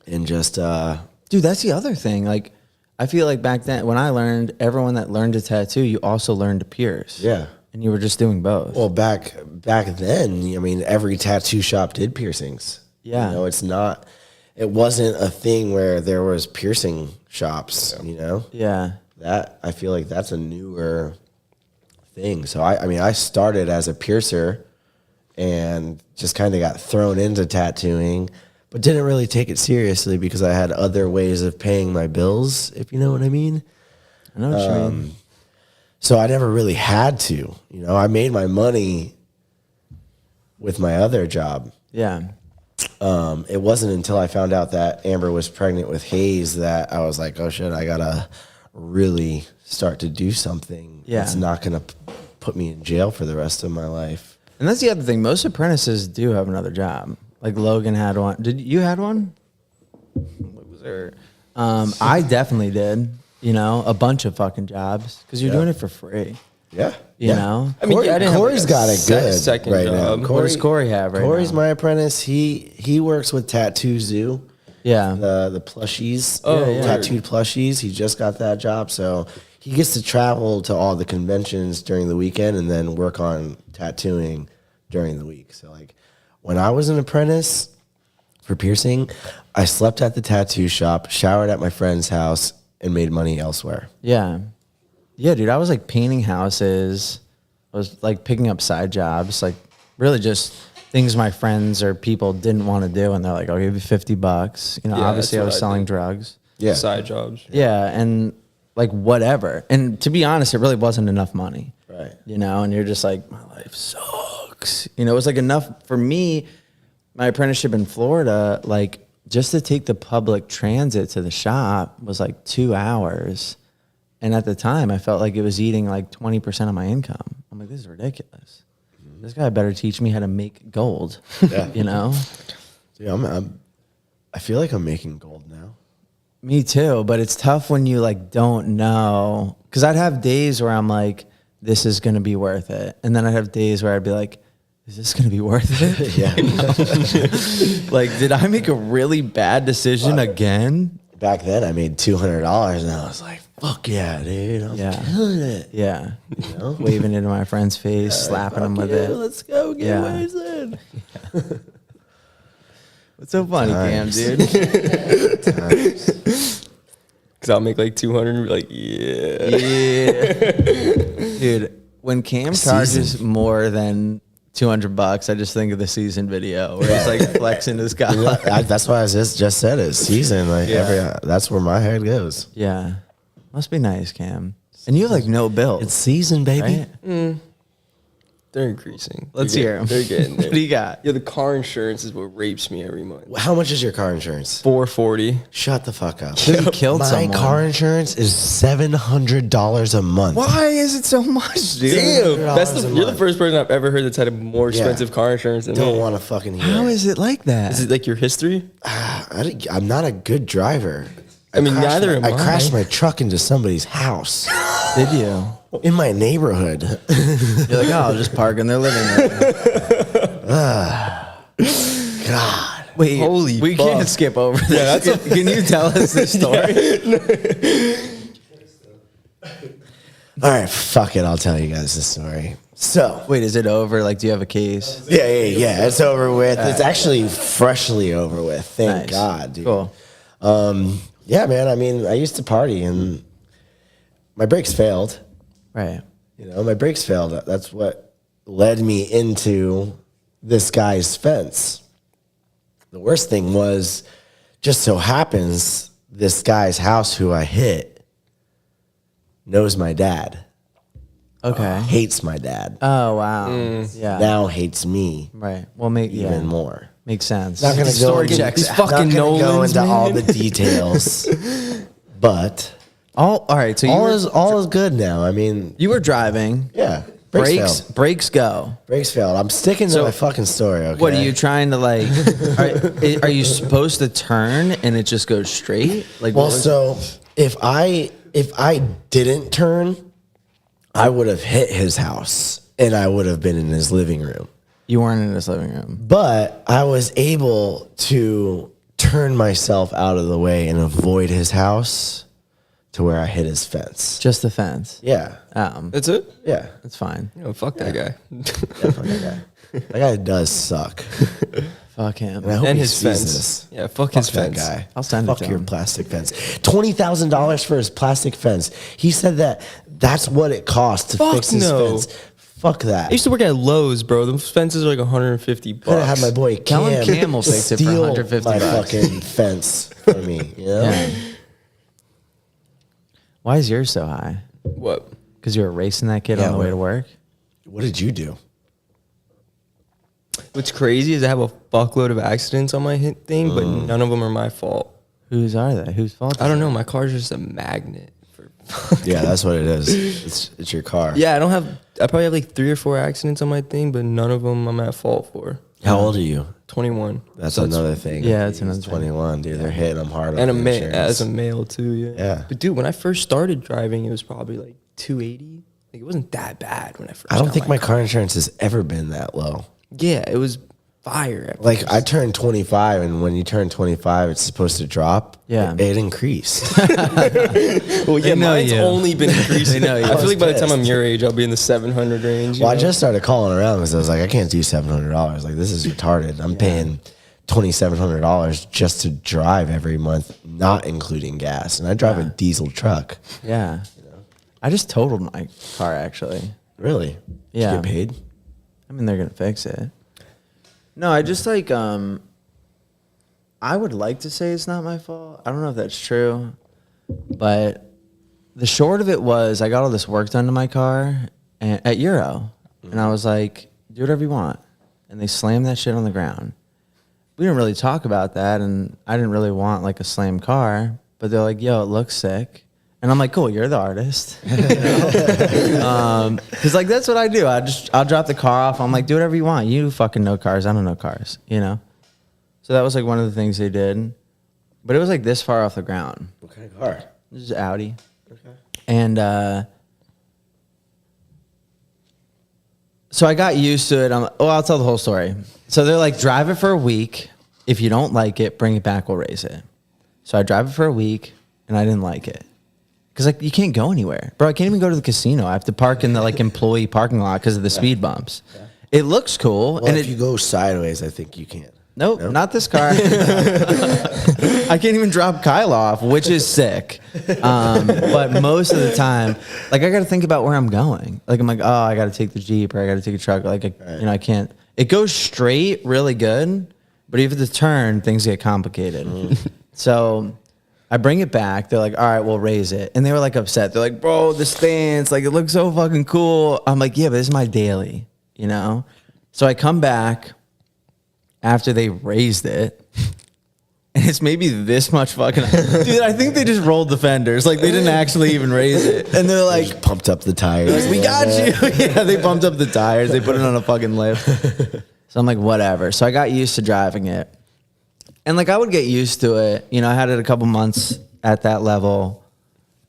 [SPEAKER 3] and just
[SPEAKER 1] dude, that's the other thing. Like, I feel like back then when I learned, everyone that learned to tattoo, you also learned to pierce.
[SPEAKER 3] Yeah.
[SPEAKER 1] And you were just doing both.
[SPEAKER 3] Well, back then, I mean, every tattoo shop did piercings.
[SPEAKER 1] Yeah.
[SPEAKER 3] You know, it wasn't a thing where there was piercing shops, you know?
[SPEAKER 1] Yeah.
[SPEAKER 3] That, I feel like that's a newer thing. So, I mean, I started as a piercer and just kind of got thrown into tattooing, but didn't really take it seriously because I had other ways of paying my bills, if you know what I mean.
[SPEAKER 1] I know what you mean.
[SPEAKER 3] So I never really had to. You know, I made my money with my other job.
[SPEAKER 1] Yeah.
[SPEAKER 3] It wasn't until I found out that Amber was pregnant with Hayes that I was like, oh shit, I gotta really start to do something that's not gonna put me in jail for the rest of my life.
[SPEAKER 1] And that's the other thing. Most apprentices do have another job. Like Logan had one. Did you had one? What was there? I definitely did. You know, a bunch of fucking jobs because you're doing it for free.
[SPEAKER 3] Yeah.
[SPEAKER 1] You know?
[SPEAKER 2] I mean,
[SPEAKER 3] Corey's got it good
[SPEAKER 2] second
[SPEAKER 3] right
[SPEAKER 2] job.
[SPEAKER 3] now.
[SPEAKER 1] What does Corey have right
[SPEAKER 3] Corey's
[SPEAKER 1] now?
[SPEAKER 3] my apprentice. He works with Tattoo Zoo.
[SPEAKER 1] Yeah.
[SPEAKER 3] The plushies.
[SPEAKER 2] Oh,
[SPEAKER 3] tattooed plushies. He just got that job. So he gets to travel to all the conventions during the weekend and then work on tattooing during the week. So like when I was an apprentice for piercing, I slept at the tattoo shop, showered at my friend's house, and made money elsewhere.
[SPEAKER 1] Yeah. Yeah, dude. I was like painting houses. I was like picking up side jobs, like really just things my friends or people didn't want to do. And they're like, I'll give you $50. You know, obviously I was selling drugs.
[SPEAKER 3] Yeah.
[SPEAKER 2] Side jobs.
[SPEAKER 1] Yeah. And like whatever. And to be honest, it really wasn't enough money.
[SPEAKER 3] Right.
[SPEAKER 1] You know, and you're just like, my life sucks. You know, it was like enough for me, my apprenticeship in Florida, like just to take the public transit to the shop was like 2 hours. And at the time, I felt like it was eating like 20% of my income. I'm like, this is ridiculous. This guy better teach me how to make gold.
[SPEAKER 3] Yeah.
[SPEAKER 1] You know?
[SPEAKER 3] Yeah, I feel like I'm making gold now.
[SPEAKER 1] Me too, but it's tough when you like don't know. Because I'd have days where I'm like, this is going to be worth it. And then I'd have days where I'd be like, is this going to be worth it?
[SPEAKER 3] Yeah.
[SPEAKER 1] Like, did I make a really bad decision again?
[SPEAKER 3] Back then, I made $200, and I was like, "Fuck yeah, dude! I'm killing it."
[SPEAKER 1] Yeah,
[SPEAKER 3] You know?
[SPEAKER 1] waving it in my friend's face, slapping him with it.
[SPEAKER 3] Let's go get wasted.
[SPEAKER 1] What's so funny, Cam, dude?
[SPEAKER 2] Because I'll make like 200 and be like, yeah.
[SPEAKER 1] Yeah, dude. When Cam charges more than $200. I just think of the season video where he's like flexing his guy.
[SPEAKER 3] That's why I just said it. Season, like that's where my head goes.
[SPEAKER 1] Yeah, must be nice, Cam. And you have like no bills.
[SPEAKER 3] It's season, baby.
[SPEAKER 1] Right?
[SPEAKER 2] They're increasing.
[SPEAKER 1] Let's hear them.
[SPEAKER 2] They're getting there.
[SPEAKER 1] What do you got?
[SPEAKER 2] Yeah, the car insurance is what rapes me every month.
[SPEAKER 3] How much is your car insurance?
[SPEAKER 2] $440.
[SPEAKER 3] Shut the fuck up.
[SPEAKER 1] You killed
[SPEAKER 3] My
[SPEAKER 1] someone.
[SPEAKER 3] car insurance is $700 a month.
[SPEAKER 1] Why is it so much, dude?
[SPEAKER 2] Damn,
[SPEAKER 3] $700
[SPEAKER 2] you're the first person I've ever heard that's had a more expensive car insurance than
[SPEAKER 3] Don't
[SPEAKER 2] me.
[SPEAKER 3] want to fucking hear.
[SPEAKER 1] How is it like that?
[SPEAKER 2] Is it like your history?
[SPEAKER 3] I'm not a good driver.
[SPEAKER 2] I mean, neither am I.
[SPEAKER 3] I crashed my truck into somebody's house
[SPEAKER 1] Did you?
[SPEAKER 3] in my neighborhood.
[SPEAKER 1] You're like, oh, I'll just park in their living room.
[SPEAKER 3] God.
[SPEAKER 1] Wait,
[SPEAKER 2] Holy
[SPEAKER 1] we
[SPEAKER 2] fuck.
[SPEAKER 1] can't skip over this. Can you tell us this story?
[SPEAKER 3] All right, fuck it. I'll tell you guys the story. So,
[SPEAKER 1] Wait, is it over? Like, do you have a case?
[SPEAKER 3] yeah. It's over with. It's actually freshly over with. Thank
[SPEAKER 1] Nice.
[SPEAKER 3] God, dude.
[SPEAKER 1] Cool.
[SPEAKER 3] Yeah, man. I mean, I used to party and my brakes failed.
[SPEAKER 1] Right.
[SPEAKER 3] You know, my brakes failed. That's what led me into this guy's fence. The worst thing was, just so happens, this guy's house who I hit knows my dad.
[SPEAKER 1] Okay.
[SPEAKER 3] Hates my dad.
[SPEAKER 1] Oh, wow. Yeah.
[SPEAKER 3] Now hates me
[SPEAKER 1] Right. Well,
[SPEAKER 3] even more.
[SPEAKER 1] makes sense.
[SPEAKER 3] Not gonna
[SPEAKER 1] The
[SPEAKER 3] go
[SPEAKER 1] story
[SPEAKER 3] into,
[SPEAKER 1] checks
[SPEAKER 2] These
[SPEAKER 1] out.
[SPEAKER 2] fucking
[SPEAKER 3] not gonna go
[SPEAKER 2] Nolans,
[SPEAKER 3] into all
[SPEAKER 2] man.
[SPEAKER 3] the details, but
[SPEAKER 1] All right. So
[SPEAKER 3] all is good now. I mean,
[SPEAKER 1] you were driving.
[SPEAKER 3] yeah,
[SPEAKER 1] Brakes go.
[SPEAKER 3] brakes failed. I'm sticking to
[SPEAKER 1] So,
[SPEAKER 3] my fucking story. Okay.
[SPEAKER 1] What are you trying to like? Are you supposed to turn and it just goes straight? Like,
[SPEAKER 3] Well,
[SPEAKER 1] what was-
[SPEAKER 3] so if I didn't turn, I would have hit his house and I would have been in his living room.
[SPEAKER 1] you weren't in his living room.
[SPEAKER 3] But I was able to turn myself out of the way and avoid his house to where I hit his fence.
[SPEAKER 1] Just the fence.
[SPEAKER 3] Yeah.
[SPEAKER 2] That's it?
[SPEAKER 3] Yeah.
[SPEAKER 1] That's fine.
[SPEAKER 2] Oh, fuck that guy.
[SPEAKER 3] Yeah, fuck that guy. That guy does suck.
[SPEAKER 1] Fuck him.
[SPEAKER 3] And I hope
[SPEAKER 2] And
[SPEAKER 3] he
[SPEAKER 2] his
[SPEAKER 3] sees
[SPEAKER 2] fence.
[SPEAKER 3] this.
[SPEAKER 2] Yeah, fuck his
[SPEAKER 3] Fuck that
[SPEAKER 2] fence.
[SPEAKER 3] guy.
[SPEAKER 1] I'll send it
[SPEAKER 3] Fuck
[SPEAKER 1] to
[SPEAKER 3] your
[SPEAKER 1] him.
[SPEAKER 3] plastic fence. $20,000 for his plastic fence. He said that's what it costs to
[SPEAKER 2] Fuck
[SPEAKER 3] fix his
[SPEAKER 2] no.
[SPEAKER 3] fence. Fuck that.
[SPEAKER 2] I used to work at Lowe's, bro. The fences are like $150.
[SPEAKER 3] Could have had my boy
[SPEAKER 1] Tell him
[SPEAKER 3] Cam
[SPEAKER 1] Cam will fix it for
[SPEAKER 3] steal
[SPEAKER 1] $150.
[SPEAKER 3] my fucking fence for me. You know?
[SPEAKER 1] Yeah. Why is yours so high?
[SPEAKER 2] What?
[SPEAKER 1] Because you were racing that kid
[SPEAKER 3] Yeah,
[SPEAKER 1] on the way
[SPEAKER 3] what-
[SPEAKER 1] to work?
[SPEAKER 3] What did you do?
[SPEAKER 2] What's crazy is I have a fuckload of accidents on my hit thing, but none of them are my fault.
[SPEAKER 1] Whose are they? Whose fault?
[SPEAKER 2] I don't know. My car's just a magnet.
[SPEAKER 3] Yeah, that's what it is. It's your car.
[SPEAKER 2] Yeah, I probably have like 3 or 4 accidents on my thing, but none of them I'm at fault for.
[SPEAKER 3] How old are you?
[SPEAKER 2] 21.
[SPEAKER 3] That's
[SPEAKER 2] So
[SPEAKER 3] another thing.
[SPEAKER 1] Yeah, that's
[SPEAKER 3] He's
[SPEAKER 1] another thing.
[SPEAKER 3] 21, dude. They're hitting them hard.
[SPEAKER 2] And
[SPEAKER 3] on the insurance.
[SPEAKER 2] as a male too, yeah.
[SPEAKER 3] Yeah.
[SPEAKER 2] But dude, when I first started driving, it was probably like 280. Like it wasn't that bad when I first.
[SPEAKER 3] I don't
[SPEAKER 2] got
[SPEAKER 3] think my car insurance has ever been that low.
[SPEAKER 2] Yeah, it was fire. At
[SPEAKER 3] Like
[SPEAKER 2] first.
[SPEAKER 3] I turned 25, and when you turn 25, it's supposed to drop.
[SPEAKER 1] Yeah.
[SPEAKER 3] it increased.
[SPEAKER 2] well, yeah,
[SPEAKER 1] know
[SPEAKER 2] mine's
[SPEAKER 1] you.
[SPEAKER 2] only been increasing.
[SPEAKER 1] They know you.
[SPEAKER 2] I feel like by the time I'm
[SPEAKER 3] pissed.
[SPEAKER 2] your age, I'll be in the 700 range.
[SPEAKER 3] Well, I
[SPEAKER 2] know?
[SPEAKER 3] just started calling around because I was like, I can't do $700. Like this is retarded. I'm paying $2,700 just to drive every month, not including gas, and I drive a diesel truck.
[SPEAKER 1] Yeah. I just totaled my car, actually.
[SPEAKER 3] Really? Did
[SPEAKER 1] Yeah.
[SPEAKER 3] you get paid?
[SPEAKER 1] I mean, they're going to fix it. No, I just like, I would like to say it's not my fault. I don't know if that's true. But the short of it was I got all this work done to my car at Euro. And I was like, do whatever you want. And they slammed that shit on the ground. We didn't really talk about that. And I didn't really want like a slammed car. But they're like, yo, it looks sick. And I'm like, cool, you're the artist. Cause like, that's what I do. I'll drop the car off. I'm like, do whatever you want. You fucking know cars. I don't know cars, you know? So that was like one of the things they did, but it was like this far off the ground.
[SPEAKER 3] What kind of car?
[SPEAKER 1] This is Audi.
[SPEAKER 3] Okay.
[SPEAKER 1] And, so I got used to it. I'll tell the whole story. So they're like, drive it for a week. If you don't like it, bring it back. We'll race it. So I drive it for a week and I didn't like it. Cause like you can't go anywhere, bro. I can't even go to the casino. I have to park in the like employee parking lot because of the speed bumps. It looks cool,
[SPEAKER 3] Well,
[SPEAKER 1] and
[SPEAKER 3] if you go sideways, I think you can.
[SPEAKER 1] Nope, not this car. I can't even drop Kyle off, which is sick. But most of the time, like I got to think about where I'm going. Like I'm like, oh, I got to take the Jeep or I got to take a truck. Like, I can't. It goes straight really good, but if it's a turn, things get complicated. So I bring it back. They're like, all right, we'll raise it. And they were like upset. They're like, bro, the stance, like it looks so fucking cool. I'm like, yeah, but this is my daily, you know? So I come back after they raised it. And it's maybe this much fucking... Dude, I think they just rolled the fenders. Like, they didn't actually even raise it. And they're like...
[SPEAKER 3] Just pumped up the tires.
[SPEAKER 1] Like, we got you. Yeah, they pumped up the tires. They put it on a fucking lift. So I'm like, whatever. So I got used to driving it. And, like, I would get used to it. You know, I had it a couple months at that level.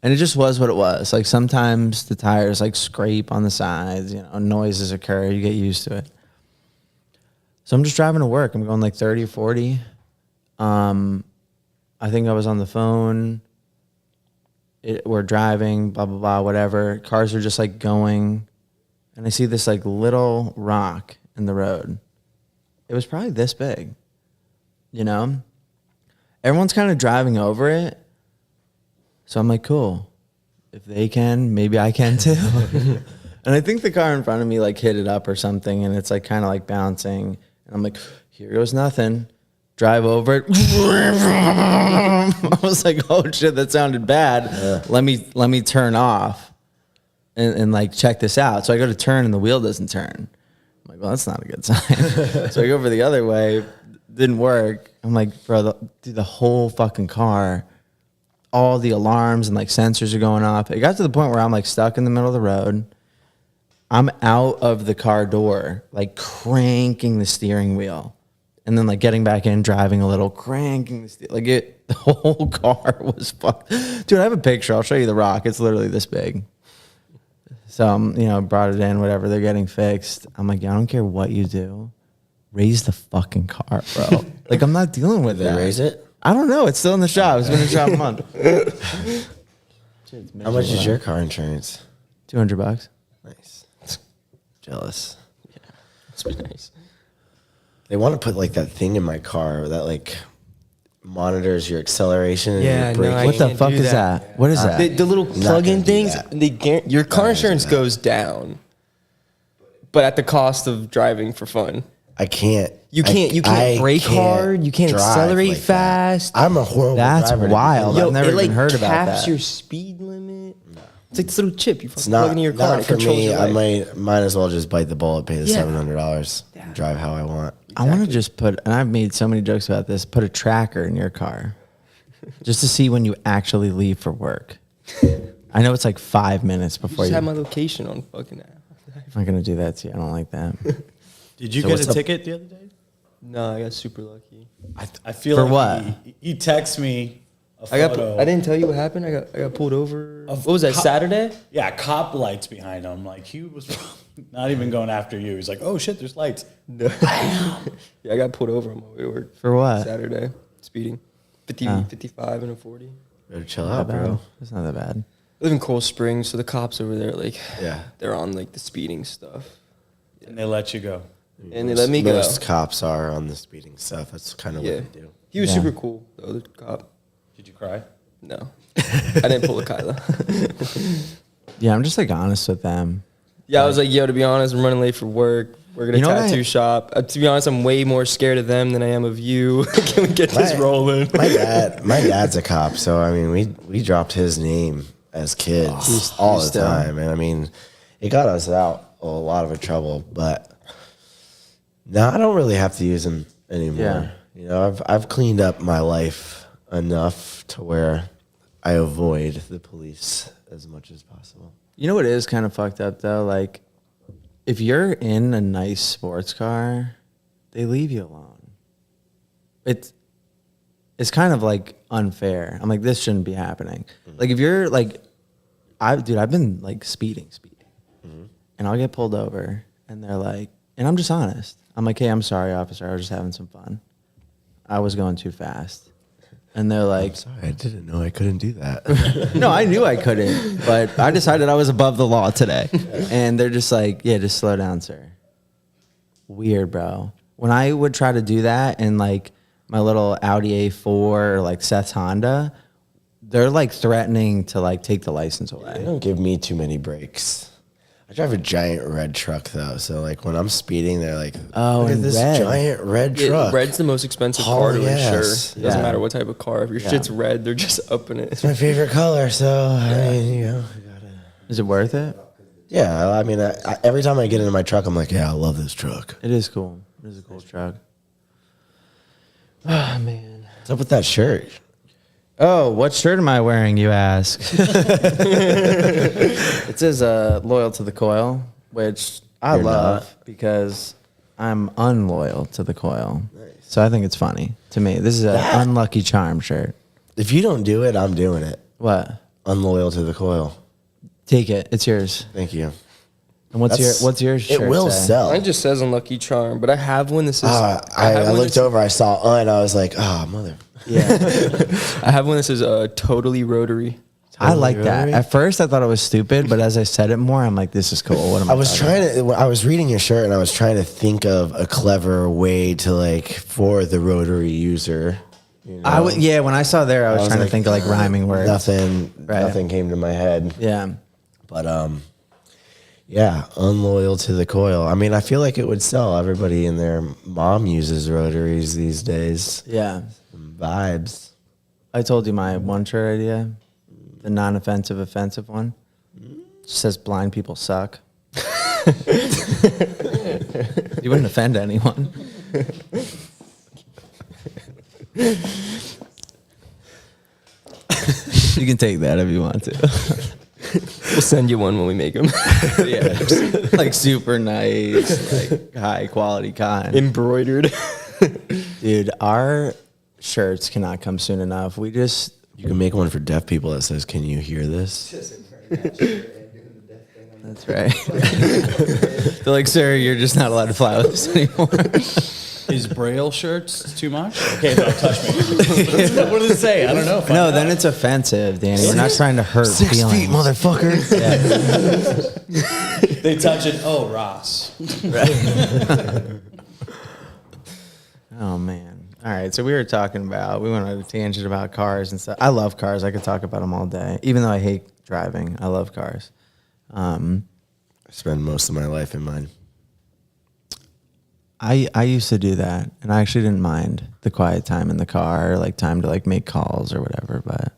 [SPEAKER 1] And it just was what it was. Like, sometimes the tires, like, scrape on the sides. You know, noises occur. You get used to it. So I'm just driving to work. I'm going, like, 30 or 40. I think I was on the phone. We're driving, blah, blah, blah, whatever. Cars are just like going. And I see this like little rock in the road. It was probably this big, you know? Everyone's kind of driving over it. So I'm like, cool. If they can, maybe I can too. And I think the car in front of me like hit it up or something. And it's like kind of like bouncing. And I'm like, here goes nothing. Drive over it. I was like, oh shit, that sounded bad. Yeah. Let me turn off and like check this out. So I go to turn and the wheel doesn't turn. I'm like, well, that's not a good sign. So I go over the other way. Didn't work. I'm like, bro, the whole fucking car, all the alarms and like sensors are going off. It got to the point where I'm like stuck in the middle of the road. I'm out of the car door, like cranking the steering wheel. And then like getting back in, driving a little, cranking the whole car was fucked. Dude, I have a picture. I'll show you the rock. It's literally this big. So, brought it in, whatever. They're getting fixed. I'm like, I don't care what you do. Raise the fucking car, bro. Like, I'm not dealing with
[SPEAKER 3] Did
[SPEAKER 1] it.
[SPEAKER 3] they raise it?
[SPEAKER 1] I don't know. It's still in the shop. It's been in the shop a month.
[SPEAKER 3] How much is your car insurance?
[SPEAKER 1] $200.
[SPEAKER 3] Nice. Jealous.
[SPEAKER 2] Yeah, it's been nice.
[SPEAKER 3] They want to put like that thing in my car that like monitors your acceleration and
[SPEAKER 2] Yeah,
[SPEAKER 3] your braking.
[SPEAKER 2] no,
[SPEAKER 1] What the fuck is that? What is that?
[SPEAKER 2] The little plug-in things. Your car insurance goes down, but at the cost of driving for fun.
[SPEAKER 3] I can't.
[SPEAKER 2] You can't brake hard. You can't accelerate like fast.
[SPEAKER 3] That. I'm a horrible
[SPEAKER 1] That's
[SPEAKER 3] driver.
[SPEAKER 1] wild. I've never even heard about that.
[SPEAKER 2] It caps your speed limit. No. It's like this little chip you fucking
[SPEAKER 3] not,
[SPEAKER 2] plug into your car.
[SPEAKER 3] Not
[SPEAKER 2] and it
[SPEAKER 3] for
[SPEAKER 2] controls
[SPEAKER 3] me.
[SPEAKER 2] your life.
[SPEAKER 3] I might as well just bite the bullet, pay the $700, and drive how I want.
[SPEAKER 1] I want to just put, and I've made so many jokes about this, put a tracker in your car just to see when you actually leave for work. I know it's like 5 minutes before
[SPEAKER 2] you. Just
[SPEAKER 1] you
[SPEAKER 2] have my location on fucking app.
[SPEAKER 1] I'm not going to do that to you. I don't like that.
[SPEAKER 4] Did you get a ticket the other day?
[SPEAKER 2] No, I got super lucky.
[SPEAKER 4] I feel
[SPEAKER 1] For
[SPEAKER 4] like
[SPEAKER 1] what?
[SPEAKER 4] He texted me a photo.
[SPEAKER 2] I didn't tell you what happened. I got pulled over. What was that, Saturday?
[SPEAKER 4] Yeah, cop lights behind him. Like, he was not even going after you. He's like, oh, shit, there's lights.
[SPEAKER 2] No. Yeah, I got pulled over on my way to work.
[SPEAKER 1] For what?
[SPEAKER 2] Saturday. Speeding. 55 and a 40.
[SPEAKER 3] Better chill out, bro.
[SPEAKER 1] It's not that bad.
[SPEAKER 2] I live in Cold Springs, so the cops over there, like,
[SPEAKER 3] Yeah.
[SPEAKER 2] they're on, like, the speeding stuff.
[SPEAKER 4] And they let you go.
[SPEAKER 2] And they let me go.
[SPEAKER 3] Most cops are on the speeding stuff. That's kind of what they do.
[SPEAKER 2] He was
[SPEAKER 1] Yeah.
[SPEAKER 2] super cool, the other cop.
[SPEAKER 4] Did you cry?
[SPEAKER 2] No. I didn't pull a Kyla.
[SPEAKER 1] Yeah, I'm just like honest with them.
[SPEAKER 2] Yeah, I was like, yo, to be honest, I'm running late for work. We're going to tattoo shop. To be honest, I'm way more scared of them than I am of you. Can we get this rolling?
[SPEAKER 3] My dad's a cop, so I mean, we dropped his name as kids all the time, and I mean, it got us out a lot of trouble. But now I don't really have to use him anymore.
[SPEAKER 1] Yeah.
[SPEAKER 3] You know, I've cleaned up my life enough to where I avoid the police as much as possible.
[SPEAKER 1] You know what is kind of fucked up though? Like, if you're in a nice sports car, they leave you alone. It's kind of like unfair. I'm like, this shouldn't be happening. Mm-hmm. Like, if you're like, I've been like speeding, mm-hmm. and I'll get pulled over, and they're like, and I'm just honest. I'm like, hey, I'm sorry, officer. I was just having some fun. I was going too fast. And they're like,
[SPEAKER 3] I'm sorry, I didn't know I couldn't do that.
[SPEAKER 1] No, I knew I couldn't, but I decided I was above the law today. And they're just like, yeah, just slow down, sir. Weird, bro. when I would try to do that in like my little Audi A4 or like Seth's Honda, they're like threatening to like take the license away.
[SPEAKER 3] They don't give me too many breaks. I drive a giant red truck though, so like when I'm speeding, they're like,
[SPEAKER 1] Oh,
[SPEAKER 3] look at
[SPEAKER 1] and
[SPEAKER 3] this
[SPEAKER 1] red.
[SPEAKER 3] giant red truck.
[SPEAKER 2] Red's the most expensive
[SPEAKER 3] Oh,
[SPEAKER 2] car to
[SPEAKER 3] yes.
[SPEAKER 2] insure. It doesn't
[SPEAKER 1] Yeah.
[SPEAKER 2] matter what type of car. If your shit's red, they're just upping it.
[SPEAKER 3] It's my favorite color, so I mean, you know, I gotta.
[SPEAKER 1] Is it worth it?
[SPEAKER 3] Yeah, I mean, every time I get into my truck, I'm like, yeah, I love this truck.
[SPEAKER 1] It is cool. It is a cool truck. Oh, man.
[SPEAKER 3] What's up with that shirt?
[SPEAKER 1] Oh, what shirt am I wearing, you ask? It says loyal to the coil, which I
[SPEAKER 3] You're
[SPEAKER 1] love
[SPEAKER 3] not.
[SPEAKER 1] because I'm unloyal to the coil. So I think it's funny to me. This is an unlucky charm shirt.
[SPEAKER 3] If you don't do it, I'm doing it.
[SPEAKER 1] What?
[SPEAKER 3] Unloyal to the coil.
[SPEAKER 1] Take it. It's yours.
[SPEAKER 3] Thank you.
[SPEAKER 1] And what's your shirt?
[SPEAKER 3] It will
[SPEAKER 1] say?
[SPEAKER 3] sell.
[SPEAKER 2] Mine just says unlucky charm, but I have one that says.
[SPEAKER 3] I looked over, I saw I was like, oh, mother.
[SPEAKER 1] Yeah.
[SPEAKER 2] I have one that says totally rotary.
[SPEAKER 1] I like that.
[SPEAKER 3] Rotary?
[SPEAKER 1] At first, I thought it was stupid, but as I said it more, I'm like, this is cool. What am I?
[SPEAKER 3] I was reading your shirt and I was trying to think of a clever way to like for the rotary user. You know?
[SPEAKER 1] When I saw there, I was trying to think of like rhyming words.
[SPEAKER 3] Nothing came to my head.
[SPEAKER 1] Yeah.
[SPEAKER 3] But yeah, unloyal to the coil. I mean, I feel like it would sell. Everybody and their mom uses rotaries these days.
[SPEAKER 1] Yeah.
[SPEAKER 3] Vibes.
[SPEAKER 1] I told you my one shirt idea, the non-offensive, offensive one. It says blind people suck. You wouldn't offend anyone. You can take that if you want to.
[SPEAKER 2] We'll send you one when we make them.
[SPEAKER 1] Yeah, just, like super nice, like high quality cotton.
[SPEAKER 2] Embroidered.
[SPEAKER 1] Dude, our shirts cannot come soon enough. We just
[SPEAKER 3] You can make one for deaf people that says, "Can you hear this?"
[SPEAKER 1] That's right. They're like, sir, you're just not allowed to fly with us anymore.
[SPEAKER 4] Is Braille shirts too much? Okay, don't touch me. What does it say? I don't know.
[SPEAKER 1] No, then it's offensive, Danny. We're not trying to hurt
[SPEAKER 3] 6
[SPEAKER 1] feelings.
[SPEAKER 3] feet, motherfucker.
[SPEAKER 4] They touch it. Oh, Ross.
[SPEAKER 1] Oh, man. All right, so we were talking about, we went on a tangent about cars and stuff. I love cars. I could talk about them all day. Even though I hate driving, I love cars.
[SPEAKER 3] I spend most of my life in mine.
[SPEAKER 1] I used to do that, and I actually didn't mind the quiet time in the car, or like time to like make calls or whatever. But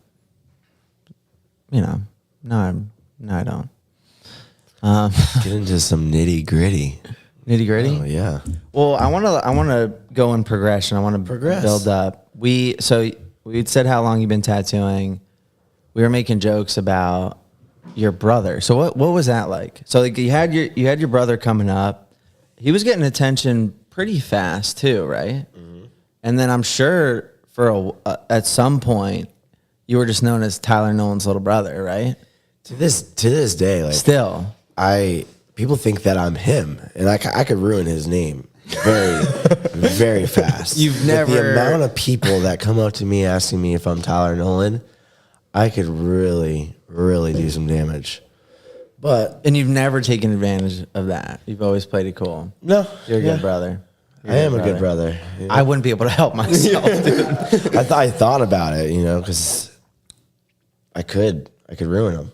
[SPEAKER 1] you know, no, I don't.
[SPEAKER 3] Get into some nitty gritty.
[SPEAKER 1] Nitty gritty.
[SPEAKER 3] Oh yeah.
[SPEAKER 1] Well, I want to go in progression. I want to
[SPEAKER 3] Progress.
[SPEAKER 1] build up. So we'd said how long you've been tattooing. We were making jokes about your brother. So what was that like? So like you had your brother coming up. He was getting attention pretty fast too, right? Mm-hmm. And then I'm sure for at some point you were just known as Tyler Nolan's little brother, right?
[SPEAKER 3] To this day, like
[SPEAKER 1] Still,
[SPEAKER 3] people think that I'm him, and I could ruin his name very, very fast.
[SPEAKER 1] You've
[SPEAKER 3] With
[SPEAKER 1] never-
[SPEAKER 3] the amount of people that come up to me asking me if I'm Tyler Nolan, I could really, really do some damage. But
[SPEAKER 1] and you've never taken advantage of that. You've always played it cool.
[SPEAKER 3] no,
[SPEAKER 1] You're a
[SPEAKER 3] yeah,
[SPEAKER 1] good brother. You're
[SPEAKER 3] I am a good brother. You know?
[SPEAKER 1] I wouldn't be able to help myself, dude.
[SPEAKER 3] I thought about it, you know, because I could ruin him.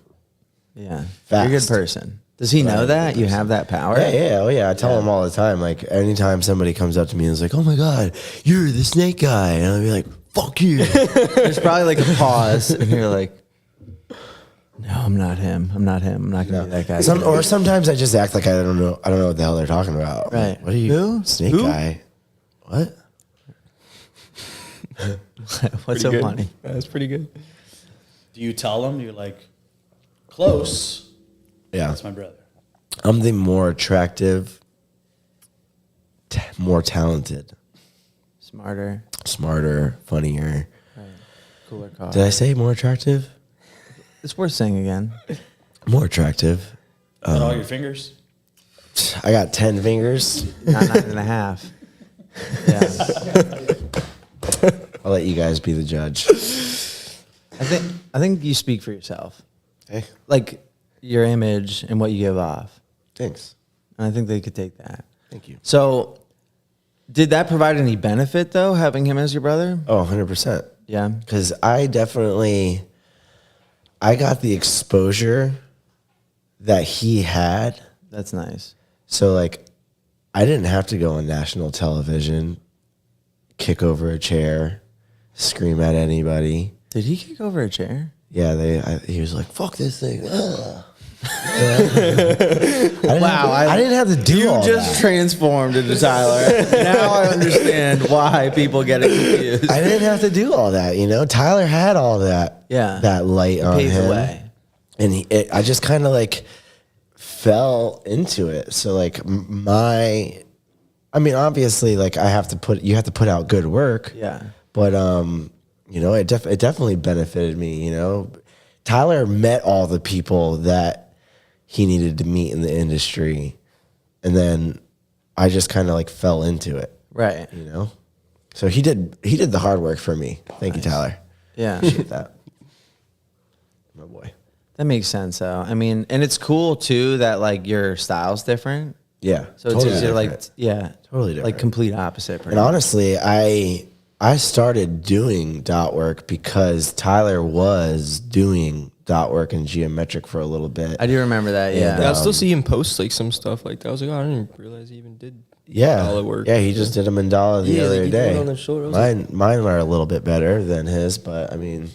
[SPEAKER 1] Yeah.
[SPEAKER 3] Fast.
[SPEAKER 1] You're a good person. Does he know that? You have that power?
[SPEAKER 3] Yeah. I tell him all the time. Like anytime somebody comes up to me and is like, "Oh my God, you're the snake guy," and I'll be like, "Fuck you."
[SPEAKER 1] There's probably like a pause, and you're like, no, I'm not him. I'm not him. I'm not going to be that guy.
[SPEAKER 3] Or sometimes I just act like I don't know what the hell they're talking about.
[SPEAKER 1] Right.
[SPEAKER 3] Like, what are you?
[SPEAKER 1] Who?
[SPEAKER 3] Snake
[SPEAKER 1] Who?
[SPEAKER 3] guy. What?
[SPEAKER 1] What's so
[SPEAKER 2] Pretty good.
[SPEAKER 1] funny?
[SPEAKER 2] That's pretty good.
[SPEAKER 4] Do you tell them? You're like, close.
[SPEAKER 3] Yeah.
[SPEAKER 4] That's my brother.
[SPEAKER 3] I'm the more attractive, more talented,
[SPEAKER 1] Smarter,
[SPEAKER 3] smarter, funnier.
[SPEAKER 1] cooler car.
[SPEAKER 3] Did I say more attractive?
[SPEAKER 1] It's worth saying again.
[SPEAKER 3] More attractive.
[SPEAKER 4] Got all your fingers?
[SPEAKER 3] I got 10 fingers.
[SPEAKER 1] Not 9.5. Yeah.
[SPEAKER 3] I'll let you guys be the judge.
[SPEAKER 1] I think you speak for yourself.
[SPEAKER 3] Hey,
[SPEAKER 1] Like your image and what you give off.
[SPEAKER 3] thanks.
[SPEAKER 1] And I think they could take that.
[SPEAKER 3] Thank you.
[SPEAKER 1] So Did that provide any benefit though, having him as your brother?
[SPEAKER 3] Oh, 100%.
[SPEAKER 1] Yeah.
[SPEAKER 3] Because I got the exposure that he had.
[SPEAKER 1] That's nice.
[SPEAKER 3] So like, I didn't have to go on national television, kick over a chair, scream at anybody.
[SPEAKER 1] Did he kick over a chair?
[SPEAKER 3] Yeah, he was like, "Fuck this thing."
[SPEAKER 1] Wow,
[SPEAKER 3] I didn't have to do all
[SPEAKER 1] You just
[SPEAKER 3] that.
[SPEAKER 1] transformed into Tyler. Now I understand why people get it confused.
[SPEAKER 3] I didn't have to do all that, you know. Tyler had all that, that light on
[SPEAKER 1] Paved the
[SPEAKER 3] him,
[SPEAKER 1] way.
[SPEAKER 3] and I just kind of like fell into it. So like obviously, like you have to put out good work.
[SPEAKER 1] Yeah.
[SPEAKER 3] But you know, it definitely benefited me. You know, Tyler met all the people that he needed to meet in the industry, and then I just kind of like fell into it.
[SPEAKER 1] Right.
[SPEAKER 3] You know, so he did the hard work for me. Thank you, Tyler.
[SPEAKER 1] Yeah.
[SPEAKER 3] Appreciate that, my boy.
[SPEAKER 1] That makes sense though. I mean, and it's cool too that like your style's different.
[SPEAKER 3] Yeah,
[SPEAKER 1] So it's easier to like,
[SPEAKER 3] Totally different.
[SPEAKER 1] like complete opposite.
[SPEAKER 3] And honestly, I started doing dot work because Tyler was doing dot work and geometric for a little bit.
[SPEAKER 1] I do remember that. Yeah.
[SPEAKER 2] Yeah, I still see him post like some stuff like that. I was like, oh, I didn't even realize he even did mandala work.
[SPEAKER 3] Yeah, he just did a mandala the other
[SPEAKER 2] like he
[SPEAKER 3] day.
[SPEAKER 2] did it on the shoulder. I was
[SPEAKER 3] Mine are a little bit better than his, but I mean,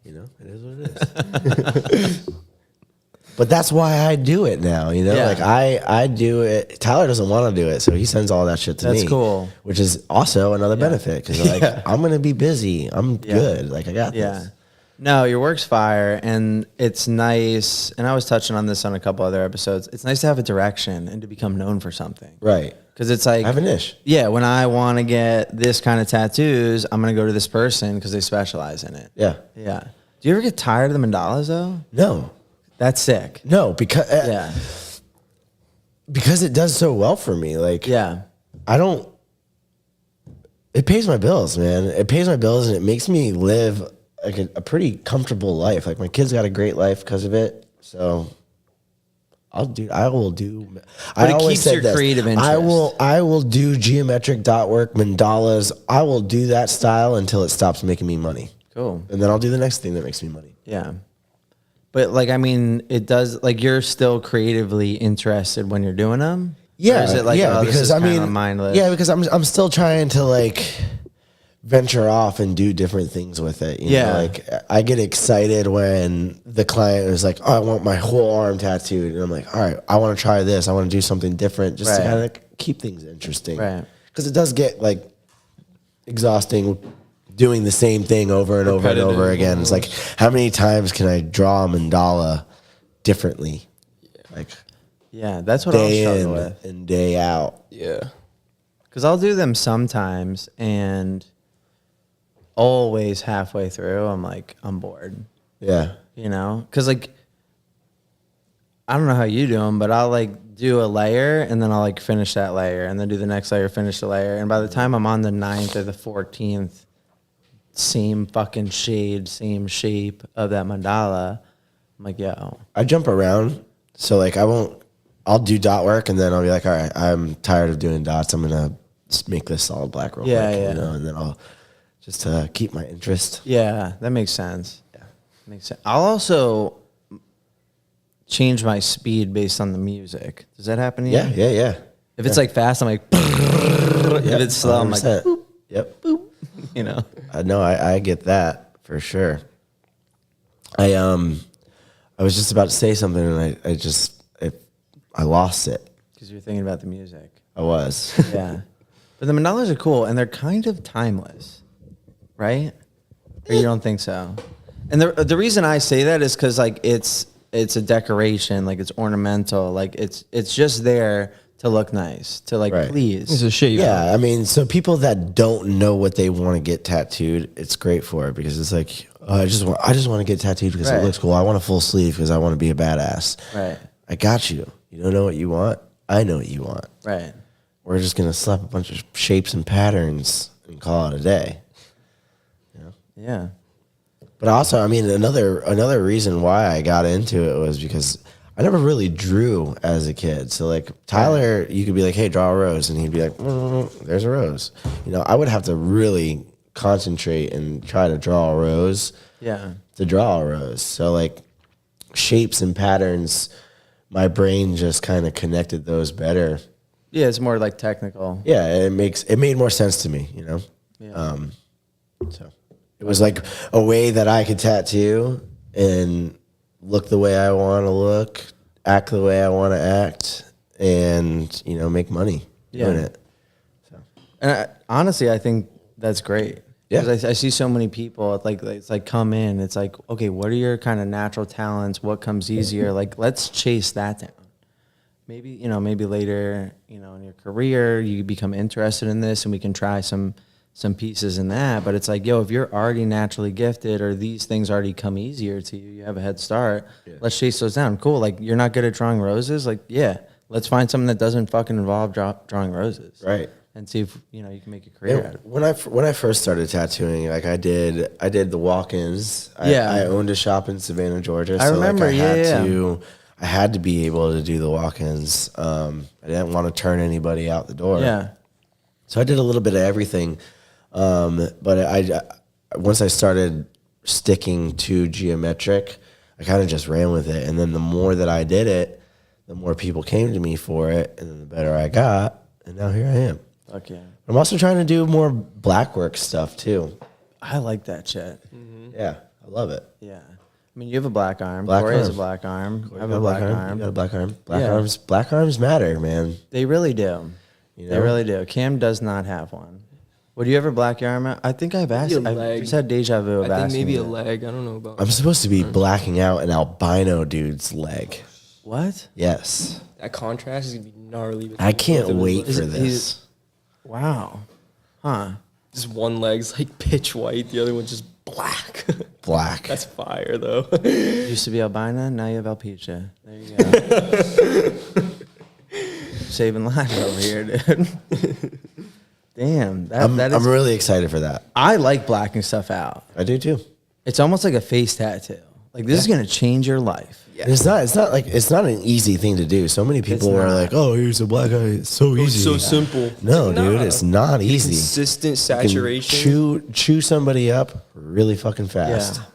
[SPEAKER 3] you know, it is what it is. But that's why I do it now, you know?
[SPEAKER 1] Yeah.
[SPEAKER 3] Like I do it. Tyler doesn't want to do it, so he sends all that shit to me.
[SPEAKER 1] That's cool.
[SPEAKER 3] Which is also another benefit because like I'm going to be busy. I'm good. Like I got
[SPEAKER 1] Yeah.
[SPEAKER 3] this.
[SPEAKER 1] No, your work's fire, and it's nice. And I was touching on this on a couple other episodes. It's nice to have a direction and to become known for something.
[SPEAKER 3] Right.
[SPEAKER 1] Because it's like,
[SPEAKER 3] I have a niche.
[SPEAKER 1] yeah, when I want to get this kind of tattoos, I'm going to go to this person because they specialize in it.
[SPEAKER 3] Yeah.
[SPEAKER 1] Yeah. Do you ever get tired of the mandalas though?
[SPEAKER 3] No.
[SPEAKER 1] That's sick.
[SPEAKER 3] No, because it does so well for me. Like
[SPEAKER 1] Yeah.
[SPEAKER 3] it pays my bills, man. It pays my bills and it makes me live like a pretty comfortable life. Like my kids got a great life because of it. So I will do.
[SPEAKER 1] But
[SPEAKER 3] I
[SPEAKER 1] it
[SPEAKER 3] always
[SPEAKER 1] keeps
[SPEAKER 3] said
[SPEAKER 1] your
[SPEAKER 3] this.
[SPEAKER 1] creative interest.
[SPEAKER 3] I will do geometric dot work, mandalas. I will do that style until it stops making me money.
[SPEAKER 1] Cool.
[SPEAKER 3] And then I'll do the next thing that makes me money.
[SPEAKER 1] Yeah. But like, I mean, it does, like, you're still creatively interested when you're doing them?
[SPEAKER 3] Yeah,
[SPEAKER 1] Or is it like,
[SPEAKER 3] yeah,
[SPEAKER 1] oh, this
[SPEAKER 3] because
[SPEAKER 1] is
[SPEAKER 3] I
[SPEAKER 1] kinda
[SPEAKER 3] mean,
[SPEAKER 1] mindless?
[SPEAKER 3] yeah, because I'm still trying to like venture off and do different things with it. You know? Like I get excited when the client is like, "Oh, I want my whole arm tattooed," and I'm like, "All right, I want to try this. I want to do something different, just to
[SPEAKER 1] Right.
[SPEAKER 3] kind of keep things interesting."
[SPEAKER 1] Right.
[SPEAKER 3] Because it does get like exhausting doing the same thing over and over and over
[SPEAKER 2] Repetitive
[SPEAKER 3] again. It's like, how many times can I draw a mandala differently? Like
[SPEAKER 1] Yeah, that's what I'll
[SPEAKER 3] day
[SPEAKER 1] struggle
[SPEAKER 3] in
[SPEAKER 1] with.
[SPEAKER 3] and day out.
[SPEAKER 2] Yeah.
[SPEAKER 1] Because I'll do them sometimes, and always halfway through, I'm like, I'm bored.
[SPEAKER 3] Yeah.
[SPEAKER 1] You know? Because, like, I don't know how you do them, but I'll, like, do a layer, and then I'll, like, finish that layer, and then do the next layer, finish the layer. And by the time I'm on the 9th or the 14th, same fucking shade, same shape of that mandala, I'm like, yo.
[SPEAKER 3] I jump around. So like I'll do dot work and then I'll be like, all right, I'm tired of doing dots. I'm going to make this solid black real quick.
[SPEAKER 1] Yeah.
[SPEAKER 3] You know, and then I'll just keep my interest.
[SPEAKER 1] Yeah, that makes sense. Yeah, makes sense. I'll also change my speed based on the music. Does that happen to you?
[SPEAKER 3] Yeah.
[SPEAKER 1] If it's like fast, I'm like, if it's slow, I'm like,
[SPEAKER 3] 100%.
[SPEAKER 1] boop,
[SPEAKER 3] Yep.
[SPEAKER 1] boop, you know?
[SPEAKER 3] I get that for sure. I was just about to say something and I lost it.
[SPEAKER 1] Because you're thinking about the music.
[SPEAKER 3] I was.
[SPEAKER 1] Yeah. But the mandalas are cool, and they're kind of timeless, right? Or you don't think so? And the reason I say that is because, like, it's a decoration, like, it's ornamental, like, it's just there to look nice, to, like,
[SPEAKER 3] Right.
[SPEAKER 1] please.
[SPEAKER 2] It's a shape.
[SPEAKER 3] Yeah, I mean, so people that don't know what they want to get tattooed, it's great for it because it's like, I just want to get tattooed because
[SPEAKER 1] Right.
[SPEAKER 3] it looks cool. I want a full sleeve because I want to be a badass.
[SPEAKER 1] Right.
[SPEAKER 3] I got you. You don't know what you want? I know what you want.
[SPEAKER 1] Right.
[SPEAKER 3] We're just gonna slap a bunch of shapes and patterns and call it a day.
[SPEAKER 1] Yeah.
[SPEAKER 3] But also, I mean, another reason why I got into it was because I never really drew as a kid. So like Tyler, you could be like, hey, draw a rose. And he'd be like, there's a rose. You know, I would have to really concentrate and try to draw a rose.
[SPEAKER 1] Yeah.
[SPEAKER 3] To draw a rose. So like shapes and patterns, my brain just kind of connected those better.
[SPEAKER 1] Yeah, it's more like technical.
[SPEAKER 3] Yeah, it made more sense to me, you know?
[SPEAKER 1] Yeah.
[SPEAKER 3] So it was like a way that I could tattoo and look the way I want to look, act the way I want to act, and, you know, make money doing it. So.
[SPEAKER 1] And honestly, I think that's great.
[SPEAKER 3] Yeah.
[SPEAKER 1] Because I see so many people, it's like come in, it's like, okay, what are your kind of natural talents? What comes easier? Like, let's chase that down. Maybe later, in your career, you become interested in this and we can try some pieces in that. But it's like, if you're already naturally gifted or these things already come easier to you, you have a head start, let's chase those down. Cool. Like, you're not good at drawing roses. Like, yeah, let's find something that doesn't fucking involve drawing roses.
[SPEAKER 3] Right.
[SPEAKER 1] And see if, you can make a career out of it.
[SPEAKER 3] When I first started tattooing, like I did the walk-ins. I owned a shop in Savannah, Georgia.
[SPEAKER 1] I remember,
[SPEAKER 3] I had to be able to do the walk-ins. I didn't want to turn anybody out the door.
[SPEAKER 1] Yeah.
[SPEAKER 3] So I did a little bit of everything. But once I started sticking to geometric, I kind of just ran with it. And then the more that I did it, the more people came to me for it, and then the better I got. And now here I am.
[SPEAKER 1] Fuck yeah.
[SPEAKER 3] I'm also trying to do more black work stuff too.
[SPEAKER 1] I like that shit.
[SPEAKER 3] Mm-hmm. Yeah, I love it.
[SPEAKER 1] Yeah. I mean, you have a black arm.
[SPEAKER 3] Black
[SPEAKER 1] Corey has a
[SPEAKER 3] arm.
[SPEAKER 1] black arm. I have
[SPEAKER 3] You
[SPEAKER 1] a black
[SPEAKER 3] You
[SPEAKER 1] arm.
[SPEAKER 3] got a black arm.
[SPEAKER 1] Yeah.
[SPEAKER 3] Black arms matter, man.
[SPEAKER 1] They really do.
[SPEAKER 3] You
[SPEAKER 1] They
[SPEAKER 3] know?
[SPEAKER 1] really do. Cam does not have one. Would you ever black your arm out? I think I've asked.
[SPEAKER 2] Maybe a
[SPEAKER 1] I've
[SPEAKER 2] leg.
[SPEAKER 1] just had deja vu of
[SPEAKER 2] I think
[SPEAKER 1] asking
[SPEAKER 2] maybe
[SPEAKER 1] you
[SPEAKER 2] a
[SPEAKER 1] that.
[SPEAKER 2] leg. I don't know about
[SPEAKER 3] I'm supposed to be blacking out an albino dude's leg.
[SPEAKER 1] What?
[SPEAKER 3] Yes.
[SPEAKER 2] that contrast is gonna be gnarly. With
[SPEAKER 3] I can't
[SPEAKER 2] both of his
[SPEAKER 3] wait
[SPEAKER 2] legs.
[SPEAKER 3] for this.
[SPEAKER 1] Wow. Huh.
[SPEAKER 2] Just one leg's like pitch white, the other one's just black.
[SPEAKER 3] Black.
[SPEAKER 2] That's fire though.
[SPEAKER 1] Used to be albino, now you have alopecia. There you go. Saving lives over here, dude. Damn.
[SPEAKER 3] I'm
[SPEAKER 1] That is.
[SPEAKER 3] really excited for that.
[SPEAKER 1] I like blacking stuff out.
[SPEAKER 3] I do too.
[SPEAKER 1] It's almost like a face tattoo. Like, this is going to change your life.
[SPEAKER 3] Yeah. It's not an easy thing to do. So many people are
[SPEAKER 1] not.
[SPEAKER 3] like, "Oh, here's a black eye. It's so easy."
[SPEAKER 2] It's so simple.
[SPEAKER 3] No,
[SPEAKER 2] Like,
[SPEAKER 3] dude,
[SPEAKER 2] nah.
[SPEAKER 3] it's not easy.
[SPEAKER 2] Consistent
[SPEAKER 3] You can
[SPEAKER 2] saturation.
[SPEAKER 3] chew somebody up really fucking fast.
[SPEAKER 1] Yeah.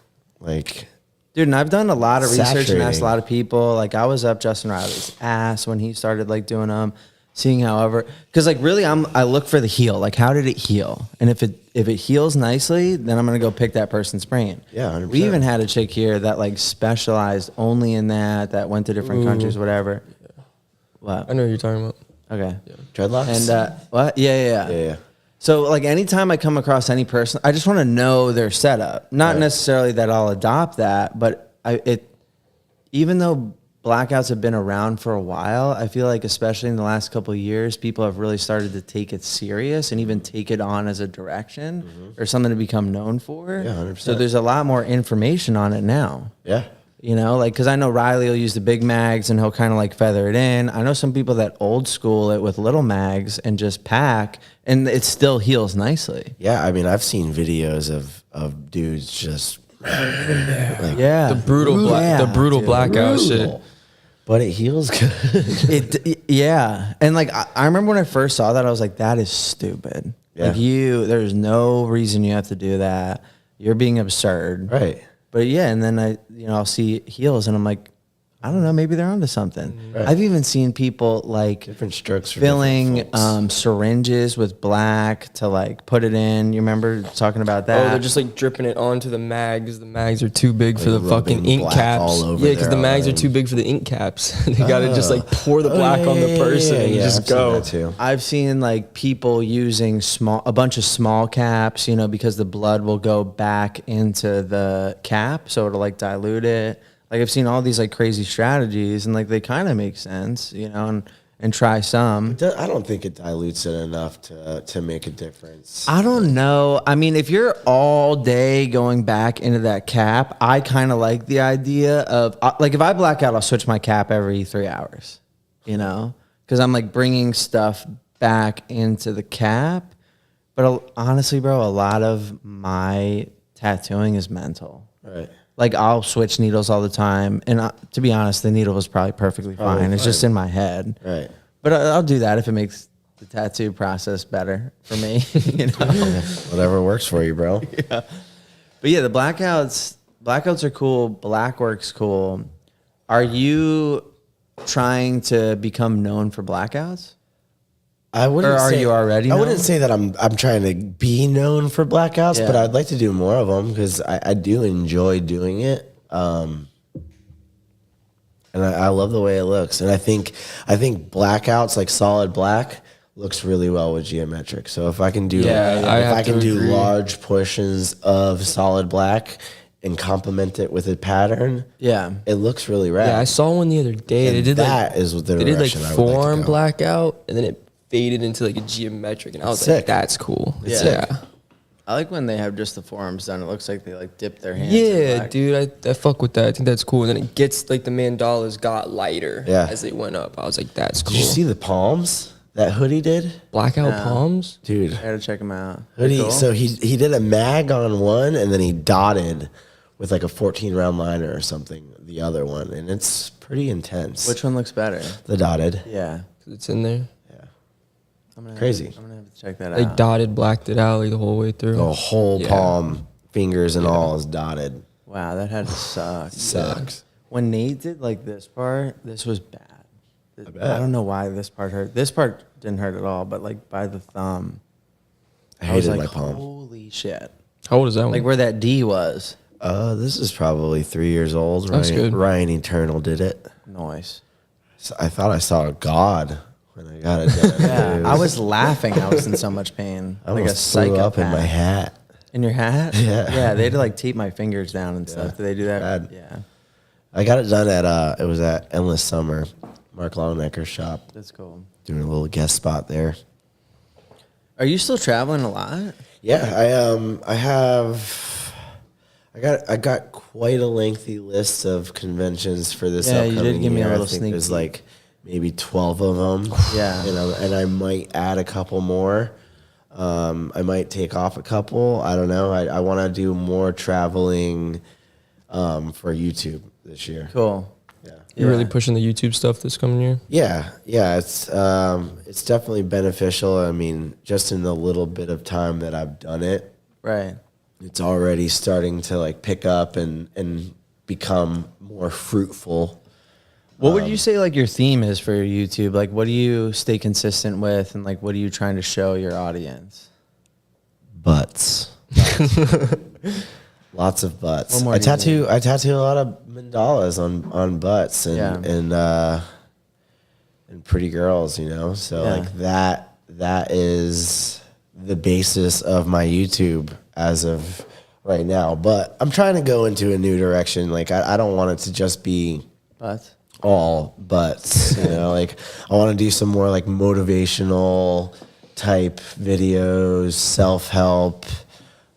[SPEAKER 3] Like,
[SPEAKER 1] Dude, and I've done a lot of research and asked
[SPEAKER 3] Saturating.
[SPEAKER 1] a lot of people. Like, I was up Justin Riley's ass when he started, like, doing them, seeing however. Because, like, really, I look for the heal. Like, how did it heal? And if it heals nicely, then I'm going to go pick that person's brain.
[SPEAKER 3] Yeah, 100%.
[SPEAKER 1] We even had a chick here that, like, specialized only in that went to different countries, whatever. What?
[SPEAKER 2] I know what you're talking about.
[SPEAKER 1] Okay.
[SPEAKER 3] dreadlocks.
[SPEAKER 1] And, what? Yeah.
[SPEAKER 3] yeah.
[SPEAKER 1] So, like, anytime I come across any person, I just want to know their setup. Not
[SPEAKER 3] Right.
[SPEAKER 1] necessarily that I'll adopt that, but even though blackouts have been around for a while, I feel like, especially in the last couple of years, people have really started to take it serious and even take it on as a direction or something to become known for.
[SPEAKER 3] Yeah, 100%.
[SPEAKER 1] So there's a lot more information on it now.
[SPEAKER 3] Yeah.
[SPEAKER 1] You know, like, because I know Riley will use the big mags and he'll kind of like feather it in. I know some people that old school it with little mags and just pack, and it still heals nicely.
[SPEAKER 3] Yeah, I mean, I've seen videos of dudes just like,
[SPEAKER 1] Yeah,
[SPEAKER 2] The brutal
[SPEAKER 1] dude.
[SPEAKER 2] blackout shit.
[SPEAKER 3] but it heals good.
[SPEAKER 1] Yeah, and like I remember when I first saw that, I was like, that is stupid.
[SPEAKER 3] Yeah.
[SPEAKER 1] Like, there's no reason you have to do that. You're being absurd.
[SPEAKER 3] Right.
[SPEAKER 1] But yeah, and then I'll see heels, and I'm like, I don't know, maybe they're onto something.
[SPEAKER 3] Right.
[SPEAKER 1] I've even seen people like
[SPEAKER 3] Different strokes for
[SPEAKER 1] filling
[SPEAKER 3] different folks.
[SPEAKER 1] syringes with black to like put it in. You remember talking about that?
[SPEAKER 2] Oh, they're just like dripping it onto the mags. The mags are too big for
[SPEAKER 3] Like
[SPEAKER 2] the fucking
[SPEAKER 3] rubbing
[SPEAKER 2] ink
[SPEAKER 3] black
[SPEAKER 2] caps.
[SPEAKER 3] all over
[SPEAKER 2] Yeah, because the
[SPEAKER 3] their
[SPEAKER 2] mags are
[SPEAKER 3] arm.
[SPEAKER 2] too big for the ink caps. They gotta just like pour the black on the person and just
[SPEAKER 3] I've seen
[SPEAKER 2] go.
[SPEAKER 3] that too.
[SPEAKER 1] I've seen like people using a bunch of small caps, because the blood will go back into the cap, so it'll like dilute it. Like, I've seen all these like crazy strategies, and like they kind of make sense, and try some.
[SPEAKER 3] I don't think it dilutes it enough to make a difference.
[SPEAKER 1] I don't know. I mean, if you're all day going back into that cap, I kind of like the idea of like, if I black out, I'll switch my cap every 3 hours, because I'm like bringing stuff back into the cap. But honestly, bro, a lot of my tattooing is mental.
[SPEAKER 3] Right.
[SPEAKER 1] Like I'll switch needles all the time, and to be honest, the needle was probably perfectly fine. It's just in my head.
[SPEAKER 3] Right.
[SPEAKER 1] But I'll do that if it makes the tattoo process better for me. You know?
[SPEAKER 3] Whatever works for you, bro.
[SPEAKER 1] Yeah. But yeah, the blackouts are cool. Black work's cool. Are you trying to become known for blackouts?
[SPEAKER 3] I wouldn't.
[SPEAKER 1] Or are
[SPEAKER 3] say,
[SPEAKER 1] you already
[SPEAKER 3] I
[SPEAKER 1] known?
[SPEAKER 3] wouldn't say that I'm trying to be known for blackouts,
[SPEAKER 1] Yeah.
[SPEAKER 3] but I'd like to do more of them because I do enjoy doing it. And I love the way it looks. And I think blackouts, like solid black, looks really well with geometric. So if I can do
[SPEAKER 2] agree.
[SPEAKER 3] large portions of solid black and complement it with a pattern,
[SPEAKER 1] Yeah.
[SPEAKER 3] it looks really rad.
[SPEAKER 2] Yeah, I saw one the other day.
[SPEAKER 3] And
[SPEAKER 2] They did
[SPEAKER 3] that
[SPEAKER 2] like
[SPEAKER 3] is what the
[SPEAKER 2] they did like
[SPEAKER 3] direction I would like to
[SPEAKER 2] form
[SPEAKER 3] go.
[SPEAKER 2] blackout, and then it faded into like a geometric, and I was
[SPEAKER 3] Sick.
[SPEAKER 2] like, "That's cool."
[SPEAKER 1] It's
[SPEAKER 2] Yeah,
[SPEAKER 1] sick. I like when they have just the forms done. It looks like they like dip their hands. in
[SPEAKER 2] yeah,
[SPEAKER 1] black.
[SPEAKER 2] dude. I fuck with that. I think that's cool. And then it gets like the mandalas got lighter
[SPEAKER 3] Yeah.
[SPEAKER 2] as they went up. I was like, "That's cool."
[SPEAKER 3] Did you see the palms that hoodie did?
[SPEAKER 2] blackout
[SPEAKER 1] No.
[SPEAKER 2] palms?
[SPEAKER 3] Dude.
[SPEAKER 1] I gotta check them out.
[SPEAKER 3] Hoodie.
[SPEAKER 1] Cool.
[SPEAKER 3] So he did a mag on one, and then he dotted with like a 14 round liner or something the other one, and it's pretty intense.
[SPEAKER 1] Which one looks better?
[SPEAKER 3] The dotted.
[SPEAKER 1] Yeah.
[SPEAKER 2] 'Cause it's in there.
[SPEAKER 1] I'm gonna
[SPEAKER 3] Crazy.
[SPEAKER 1] I'm gonna have to check that
[SPEAKER 2] Like
[SPEAKER 1] out.
[SPEAKER 2] dotted, blacked it out like the whole way through.
[SPEAKER 3] The whole
[SPEAKER 2] Yeah.
[SPEAKER 3] palm, fingers and all is dotted.
[SPEAKER 1] Wow, that had to suck.
[SPEAKER 3] Sucks.
[SPEAKER 1] When Nate did like this part, this was bad.
[SPEAKER 3] bet.
[SPEAKER 1] I don't know why this part hurt. This part didn't hurt at all, but like by the thumb,
[SPEAKER 3] I
[SPEAKER 1] was
[SPEAKER 3] hated
[SPEAKER 1] like,
[SPEAKER 3] my palm.
[SPEAKER 1] holy shit.
[SPEAKER 2] How old is that one?
[SPEAKER 1] Like where that D was.
[SPEAKER 3] This is probably 3 years old.
[SPEAKER 2] That's good.
[SPEAKER 3] Ryan Eternal did it.
[SPEAKER 1] Noise.
[SPEAKER 3] So I thought I saw a god when I got it done.
[SPEAKER 1] Yeah,
[SPEAKER 3] It
[SPEAKER 1] I
[SPEAKER 3] was-
[SPEAKER 1] was laughing. I was in so much pain.
[SPEAKER 3] I
[SPEAKER 1] Like a
[SPEAKER 3] almost threw
[SPEAKER 1] psychopath.
[SPEAKER 3] up in my hat.
[SPEAKER 1] In your hat?
[SPEAKER 3] Yeah.
[SPEAKER 1] Yeah, they had to like tape my fingers down and stuff. Did they do that?
[SPEAKER 3] Bad.
[SPEAKER 1] Yeah.
[SPEAKER 3] I got it done at it was at Endless Summer, Mark Longnecker's shop,
[SPEAKER 1] That's cool.
[SPEAKER 3] doing a little guest spot there.
[SPEAKER 1] Are you still traveling a lot?
[SPEAKER 3] Yeah, I got quite a lengthy list of conventions for this
[SPEAKER 1] Yeah, you
[SPEAKER 3] upcoming
[SPEAKER 1] did give me a
[SPEAKER 3] year.
[SPEAKER 1] little
[SPEAKER 3] I think
[SPEAKER 1] sneak
[SPEAKER 3] there's
[SPEAKER 1] peek.
[SPEAKER 3] like maybe 12 of them.
[SPEAKER 1] Yeah.
[SPEAKER 3] and I might add a couple more. I might take off a couple. I don't know. I want to do more traveling for YouTube this year.
[SPEAKER 1] Cool.
[SPEAKER 3] Yeah.
[SPEAKER 2] You're really
[SPEAKER 1] Yeah.
[SPEAKER 2] pushing the YouTube stuff this coming year.
[SPEAKER 3] Yeah, it's definitely beneficial. I mean, just in the little bit of time that I've done it,
[SPEAKER 1] Right.
[SPEAKER 3] it's already starting to like pick up and become more fruitful.
[SPEAKER 1] What would you say like your theme is for your YouTube? Like what do you stay consistent with and like what are you trying to show your audience?
[SPEAKER 3] Butts. Lots of butts.
[SPEAKER 1] What more
[SPEAKER 3] I
[SPEAKER 1] do you
[SPEAKER 3] tattoo a lot of mandalas on butts
[SPEAKER 1] Yeah.
[SPEAKER 3] and pretty girls, you know. So
[SPEAKER 1] Yeah.
[SPEAKER 3] like that is the basis of my YouTube as of right now. But I'm trying to go into a new direction. Like I don't want it to just be
[SPEAKER 1] But
[SPEAKER 3] all butts, you know. Like I want to do some more like motivational type videos, self-help.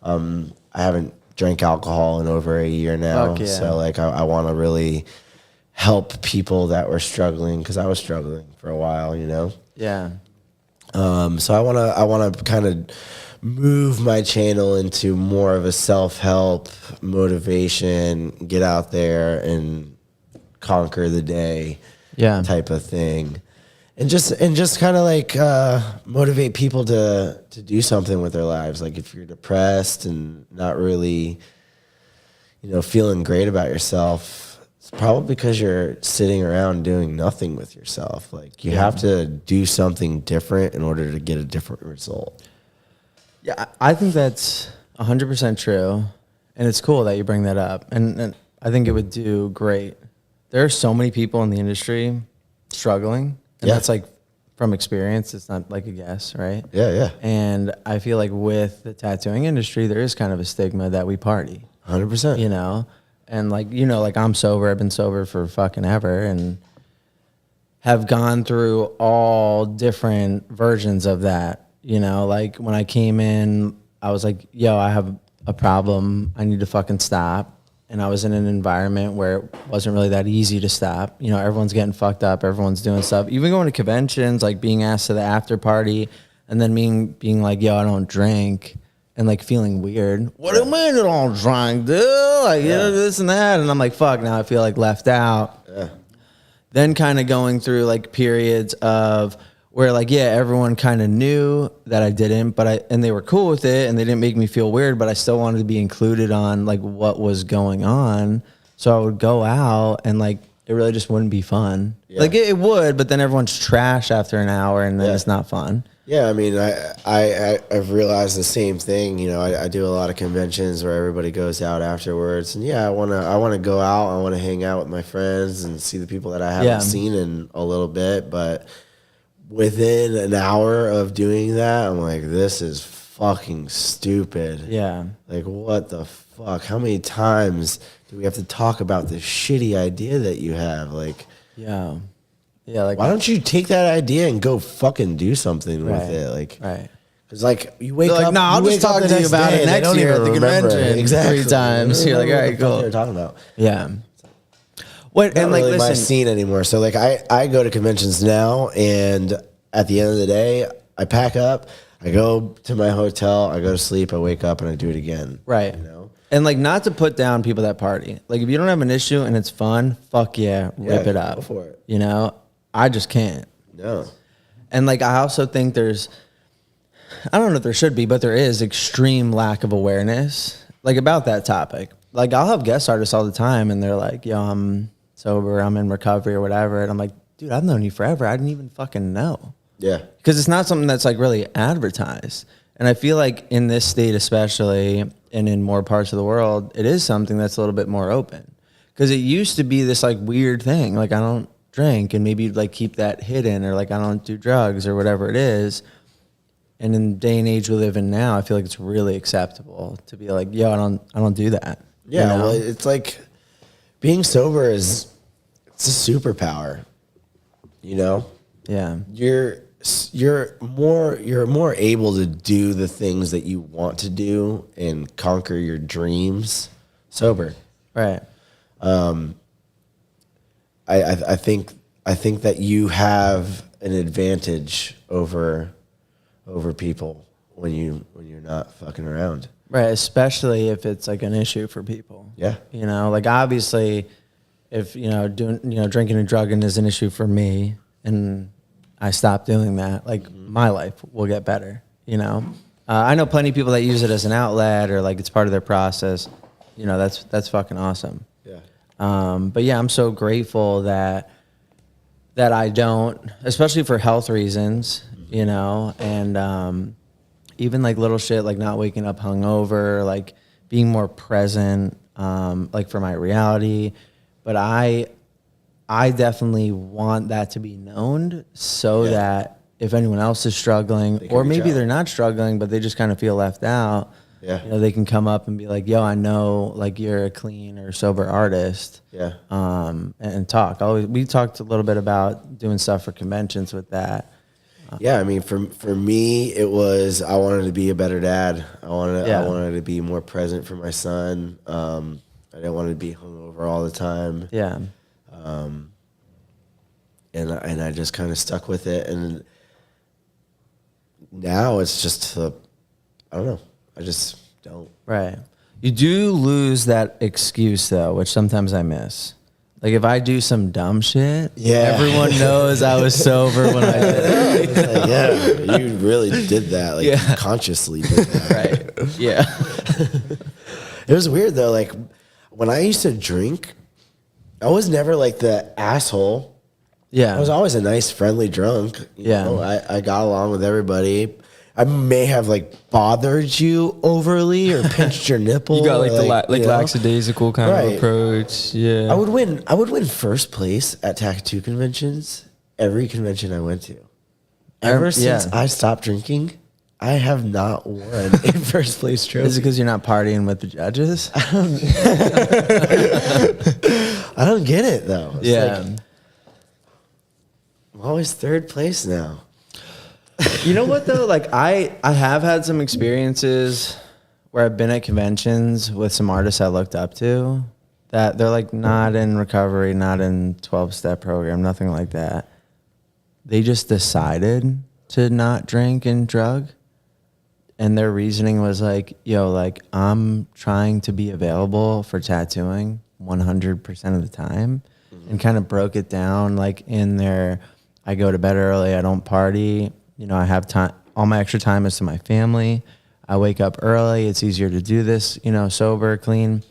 [SPEAKER 3] I haven't drank alcohol in over a year now.
[SPEAKER 1] Fuck yeah.
[SPEAKER 3] So like I want to really help people that were struggling, because I was struggling for a while, you know.
[SPEAKER 1] yeah.
[SPEAKER 3] So I want to kind of move my channel into more of a self-help, motivation, get out there and conquer the day
[SPEAKER 1] Yeah.
[SPEAKER 3] type of thing. And just kind of like motivate people to do something with their lives. Like if you're depressed and not really, you know, feeling great about yourself, it's probably because you're sitting around doing nothing with yourself. Like you have to do something different in order to get a different result.
[SPEAKER 1] Yeah, I think that's 100% true. And it's cool that you bring that up. And I think it would do great. There are so many people in the industry struggling. And
[SPEAKER 3] Yeah.
[SPEAKER 1] that's like from experience. It's not like a guess, right?
[SPEAKER 3] Yeah.
[SPEAKER 1] And I feel like with the tattooing industry, there is kind of a stigma that we party,
[SPEAKER 3] 100%.
[SPEAKER 1] you know? And like, you know, like I'm sober. I've been sober for fucking ever and have gone through all different versions of that. You know, like when I came in, I was like, yo, I have a problem. I need to fucking stop. And I was in an environment where it wasn't really that easy to stop. You know, everyone's getting fucked up. Everyone's doing stuff. Even going to conventions, like being asked to the after party and then being like, yo, I don't drink. and like feeling weird. What do you mean you don't drink, dude? Like, you know, this and that. And I'm like, fuck, now I feel like left out.
[SPEAKER 3] Yeah.
[SPEAKER 1] Then kind of going through like periods of where like, yeah, everyone kind of knew that I didn't, and they were cool with it and they didn't make me feel weird, but I still wanted to be included on like what was going on. So I would go out and like, it really just wouldn't be fun. Yeah. Like it would, but then everyone's trash after an hour and then it's not fun.
[SPEAKER 3] Yeah, I mean, I've realized the same thing. You know, I do a lot of conventions where everybody goes out afterwards, and I wanna go out. I wanna hang out with my friends and see the people that I haven't seen in a little bit. But within an hour of doing that, I'm like, this is fucking stupid.
[SPEAKER 1] Yeah, like
[SPEAKER 3] what the fuck? How many times do we have to talk about this shitty idea that you have? Like,
[SPEAKER 1] yeah, like
[SPEAKER 3] why don't you take that idea and go fucking do something with it? Like, because like you wake up,
[SPEAKER 1] no, I'll just talk to you about it next year at the convention 3 times. You're like, all right, cool.
[SPEAKER 3] What they're talking about,
[SPEAKER 1] What
[SPEAKER 3] not
[SPEAKER 1] and
[SPEAKER 3] really
[SPEAKER 1] like
[SPEAKER 3] my
[SPEAKER 1] listen,
[SPEAKER 3] scene anymore. So like I go to conventions now, and at the end of the day, I pack up, I go to my hotel, I go to sleep, I wake up, and I do it again.
[SPEAKER 1] Right.
[SPEAKER 3] You know?
[SPEAKER 1] And like not to put down people that party. Like if you don't have an issue and it's fun, fuck yeah, rip it up.
[SPEAKER 3] Go for it.
[SPEAKER 1] You know, I just can't.
[SPEAKER 3] No.
[SPEAKER 1] And like I also think I don't know if there should be, but there is extreme lack of awareness like about that topic. Like I'll have guest artists all the time and they're like, yo, I'm sober, I'm in recovery or whatever. And I'm like, dude, I've known you forever. I didn't even fucking know.
[SPEAKER 3] Yeah.
[SPEAKER 1] Because it's not something that's like really advertised. And I feel like in this state especially, and in more parts of the world, it is something that's a little bit more open. Because it used to be this like weird thing. Like I don't drink, and maybe you'd like keep that hidden, or like I don't do drugs or whatever it is. And in the day and age we live in now, I feel like it's really acceptable to be like, yo, I don't do that.
[SPEAKER 3] Yeah,
[SPEAKER 1] you know?
[SPEAKER 3] well, it's like being sober it's a superpower. You know?
[SPEAKER 1] Yeah.
[SPEAKER 3] You're more able to do the things that you want to do and conquer your dreams sober.
[SPEAKER 1] Right.
[SPEAKER 3] I think that you have an advantage over people when you're not fucking around.
[SPEAKER 1] Right, especially if it's like an issue for people.
[SPEAKER 3] Yeah.
[SPEAKER 1] You know, like obviously if, drinking and drugging is an issue for me and I stop doing that, like my life will get better, you know? I know plenty of people that use it as an outlet or like it's part of their process. You know, that's fucking awesome.
[SPEAKER 3] Yeah.
[SPEAKER 1] But yeah, I'm so grateful that I don't, especially for health reasons, you know, and even like little shit like not waking up hungover, like being more present, like for my reality. But I definitely want that to be known so that if anyone else is struggling, or maybe they're not struggling, but they just kind of feel left out, you know, they can come up and be like, yo, I know like you're a clean or sober artist.
[SPEAKER 3] Yeah.
[SPEAKER 1] And talk. We talked a little bit about doing stuff for conventions with that.
[SPEAKER 3] Yeah, I mean, for me, it was I wanted to be a better dad. I wanted to be more present for my son. I didn't want to be hungover all the time.
[SPEAKER 1] Yeah.
[SPEAKER 3] And I just kind of stuck with it, and now it's just I don't know. I just don't.
[SPEAKER 1] Right. You do lose that excuse though, which sometimes I miss. Like if I do some dumb shit, everyone knows I was sober when I did it.
[SPEAKER 3] Like, yeah, you really did that. Like you consciously did that.
[SPEAKER 1] Right. Yeah.
[SPEAKER 3] It was weird though. Like when I used to drink, I was never like the asshole.
[SPEAKER 1] Yeah.
[SPEAKER 3] I was always a nice, friendly drunk. You know, I got along with everybody. I may have like bothered you overly or pinched your nipple.
[SPEAKER 2] You got like the lackadaisical kind of approach. Yeah.
[SPEAKER 3] I would win first place at tattoo conventions every convention I went to. Ever since I stopped drinking, I have not won a first place trophy.
[SPEAKER 1] Is it because you're not partying with the judges?
[SPEAKER 3] I don't get it though. It's like, I'm always third place now.
[SPEAKER 1] You know what though? Like I have had some experiences where I've been at conventions with some artists I looked up to that they're like not in recovery, not in 12-step program, nothing like that. They just decided to not drink and drug. and their reasoning was like, yo, like I'm trying to be available for tattooing 100% of the time, and kind of broke it down like in their, I go to bed early, I don't party, you know, I have time, all my extra time is to my family. I wake up early, it's easier to do this, you know, sober, clean.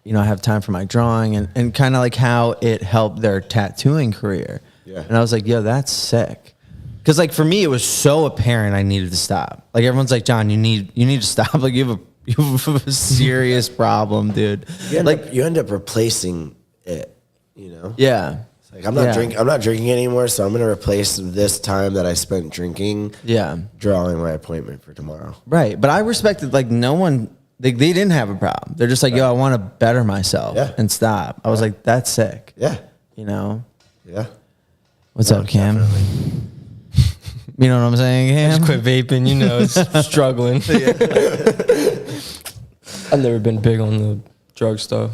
[SPEAKER 1] You know, I have time for my drawing, and kind of like how it helped their tattooing career.
[SPEAKER 3] Yeah.
[SPEAKER 1] And I was like, yo, that's sick. Because like for me, it was so apparent I needed to stop. Like everyone's like, John, you need to stop. Like you have a serious problem, dude.
[SPEAKER 3] You end up replacing it, you know?
[SPEAKER 1] Yeah.
[SPEAKER 3] It's like I'm not drinking anymore, so I'm gonna replace this time that I spent drinking.
[SPEAKER 1] Yeah.
[SPEAKER 3] Drawing my appointment for tomorrow.
[SPEAKER 1] Right. But I respected like no one. They didn't have a problem. They're just like, yo, I want to better myself and stop. I was like, that's sick.
[SPEAKER 3] Yeah.
[SPEAKER 1] You know?
[SPEAKER 3] Yeah.
[SPEAKER 1] What's up, Cam?
[SPEAKER 3] Definitely.
[SPEAKER 1] You know what I'm saying,
[SPEAKER 2] I
[SPEAKER 1] Cam?
[SPEAKER 2] just quit vaping, you know, it's struggling. I've never been big on the drug stuff.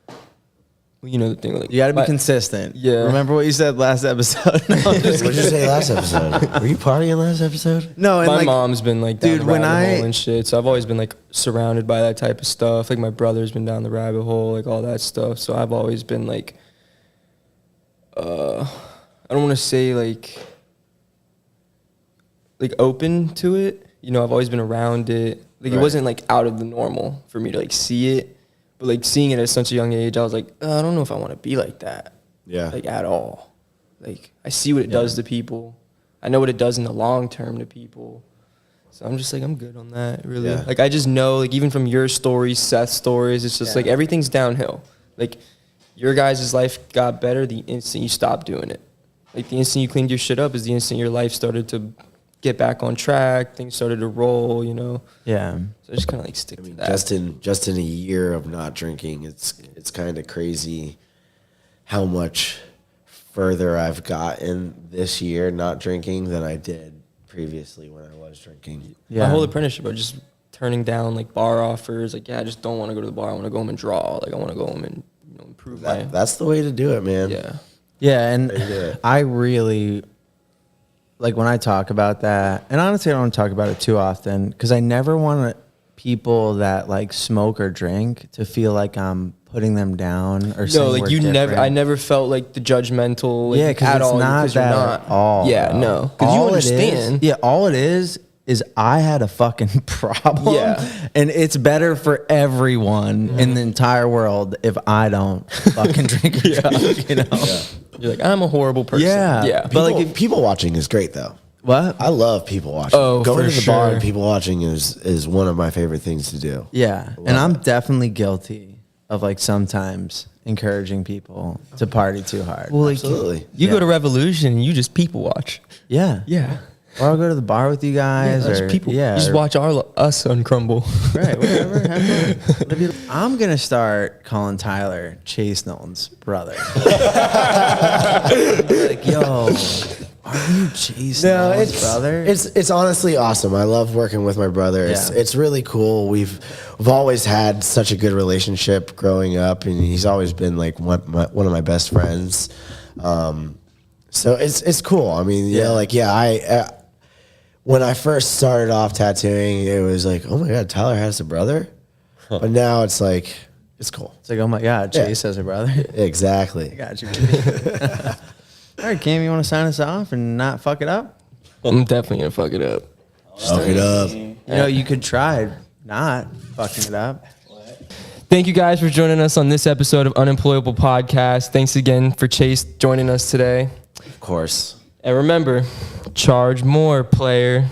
[SPEAKER 2] Well, you know the thing, like
[SPEAKER 1] You got to be consistent.
[SPEAKER 2] Yeah.
[SPEAKER 1] Remember what you said last episode? No, I'm just
[SPEAKER 3] What did you say last episode? Were you partying last episode?
[SPEAKER 1] No, and
[SPEAKER 2] my
[SPEAKER 1] like,
[SPEAKER 2] mom's been like down
[SPEAKER 1] dude,
[SPEAKER 2] the
[SPEAKER 1] when
[SPEAKER 2] rabbit hole and shit, so I've always been like surrounded by that type of stuff. Like my brother's been down the rabbit hole, like all that stuff. So I've always been like, I don't want to say like open to it. You know, I've always been around it. Like it wasn't like out of the normal for me to like see it, but like seeing it at such a young age, I was like, I don't know if I want to be like that.
[SPEAKER 3] Yeah.
[SPEAKER 2] Like at all. Like I see what it does to people. I know what it does in the long term to people. So I'm just like, I'm good on that, really.
[SPEAKER 3] Yeah.
[SPEAKER 2] Like I just know, like even from your stories, Seth's stories, it's just like everything's downhill. Like your guys' life got better the instant you stopped doing it. Like the instant you cleaned your shit up is the instant your life started to get back on track. Things started to roll, you know.
[SPEAKER 1] yeah.
[SPEAKER 2] So I just kind of like stick to that.
[SPEAKER 3] Just in a year of not drinking, it's kind of crazy how much further I've gotten this year not drinking than I did previously when I was drinking.
[SPEAKER 1] Yeah.
[SPEAKER 2] My whole apprenticeship, I was just turning down like bar offers. Like, I just don't want to go to the bar. I want to go home and draw. Like, I want to go home and improve my.
[SPEAKER 3] That's the way to do it, man.
[SPEAKER 2] Yeah.
[SPEAKER 1] Yeah, and I really, like when I talk about that, and honestly I don't talk about it too often, because I never want people that like smoke or drink to feel like I'm putting them down or saying
[SPEAKER 2] like
[SPEAKER 1] we're
[SPEAKER 2] you
[SPEAKER 1] different.
[SPEAKER 2] never, I never felt like the judgmental like,
[SPEAKER 1] Yeah, because
[SPEAKER 2] at
[SPEAKER 1] it's
[SPEAKER 2] all.
[SPEAKER 1] not
[SPEAKER 2] because you're
[SPEAKER 1] that
[SPEAKER 2] not.
[SPEAKER 1] at all.
[SPEAKER 2] Yeah,
[SPEAKER 1] bro.
[SPEAKER 2] no. Because you
[SPEAKER 1] All it
[SPEAKER 2] understand.
[SPEAKER 1] all it is I had a fucking problem.
[SPEAKER 2] Yeah.
[SPEAKER 1] And it's better for everyone in the entire world if I don't fucking drink or drug, you know?
[SPEAKER 3] Yeah.
[SPEAKER 2] You're like, I'm a horrible person.
[SPEAKER 1] Yeah.
[SPEAKER 2] Yeah.
[SPEAKER 1] But
[SPEAKER 3] But
[SPEAKER 1] like
[SPEAKER 3] like
[SPEAKER 1] if-
[SPEAKER 3] people watching is great though.
[SPEAKER 1] What?
[SPEAKER 3] I love people watching.
[SPEAKER 2] Oh,
[SPEAKER 3] Going
[SPEAKER 2] for
[SPEAKER 3] to the bar
[SPEAKER 2] sure.
[SPEAKER 3] and people watching is one of my favorite things to do.
[SPEAKER 1] Yeah. And I'm definitely guilty of like sometimes encouraging people to party too hard.
[SPEAKER 2] well, like,
[SPEAKER 3] Absolutely.
[SPEAKER 2] you
[SPEAKER 1] Yeah.
[SPEAKER 2] go to Revolution and you just people watch.
[SPEAKER 1] Yeah.
[SPEAKER 2] Yeah.
[SPEAKER 1] Or I'll go to the bar with you guys.
[SPEAKER 2] That's
[SPEAKER 1] or
[SPEAKER 2] people.
[SPEAKER 1] Yeah.
[SPEAKER 2] You just
[SPEAKER 1] or-
[SPEAKER 2] watch us uncrumble.
[SPEAKER 1] Right, whatever. Have fun. I'm gonna start calling Tyler Chase Nolan's brother. Like, yo, are you Chase Nolan's brother?
[SPEAKER 3] It's honestly awesome. I love working with my brother.
[SPEAKER 1] Yeah.
[SPEAKER 3] It's really cool. We've always had such a good relationship growing up, and he's always been like one of my best friends. So it's cool. I mean, I when I first started off tattooing, it was like, oh my god, Tyler has a brother. But now it's like, it's cool.
[SPEAKER 1] It's like, oh my God, Chase has a brother.
[SPEAKER 3] Exactly.
[SPEAKER 1] I got you. Baby. All right, Cam, you want to sign us off and not fuck it up?
[SPEAKER 2] I'm definitely going to fuck it up.
[SPEAKER 3] Fuck it up.
[SPEAKER 1] You know, you could try not fucking it up.
[SPEAKER 2] Thank you guys for joining us on this episode of Unemployable Podcast. Thanks again for Chase joining us today.
[SPEAKER 3] Of course.
[SPEAKER 2] And remember, charge more, player.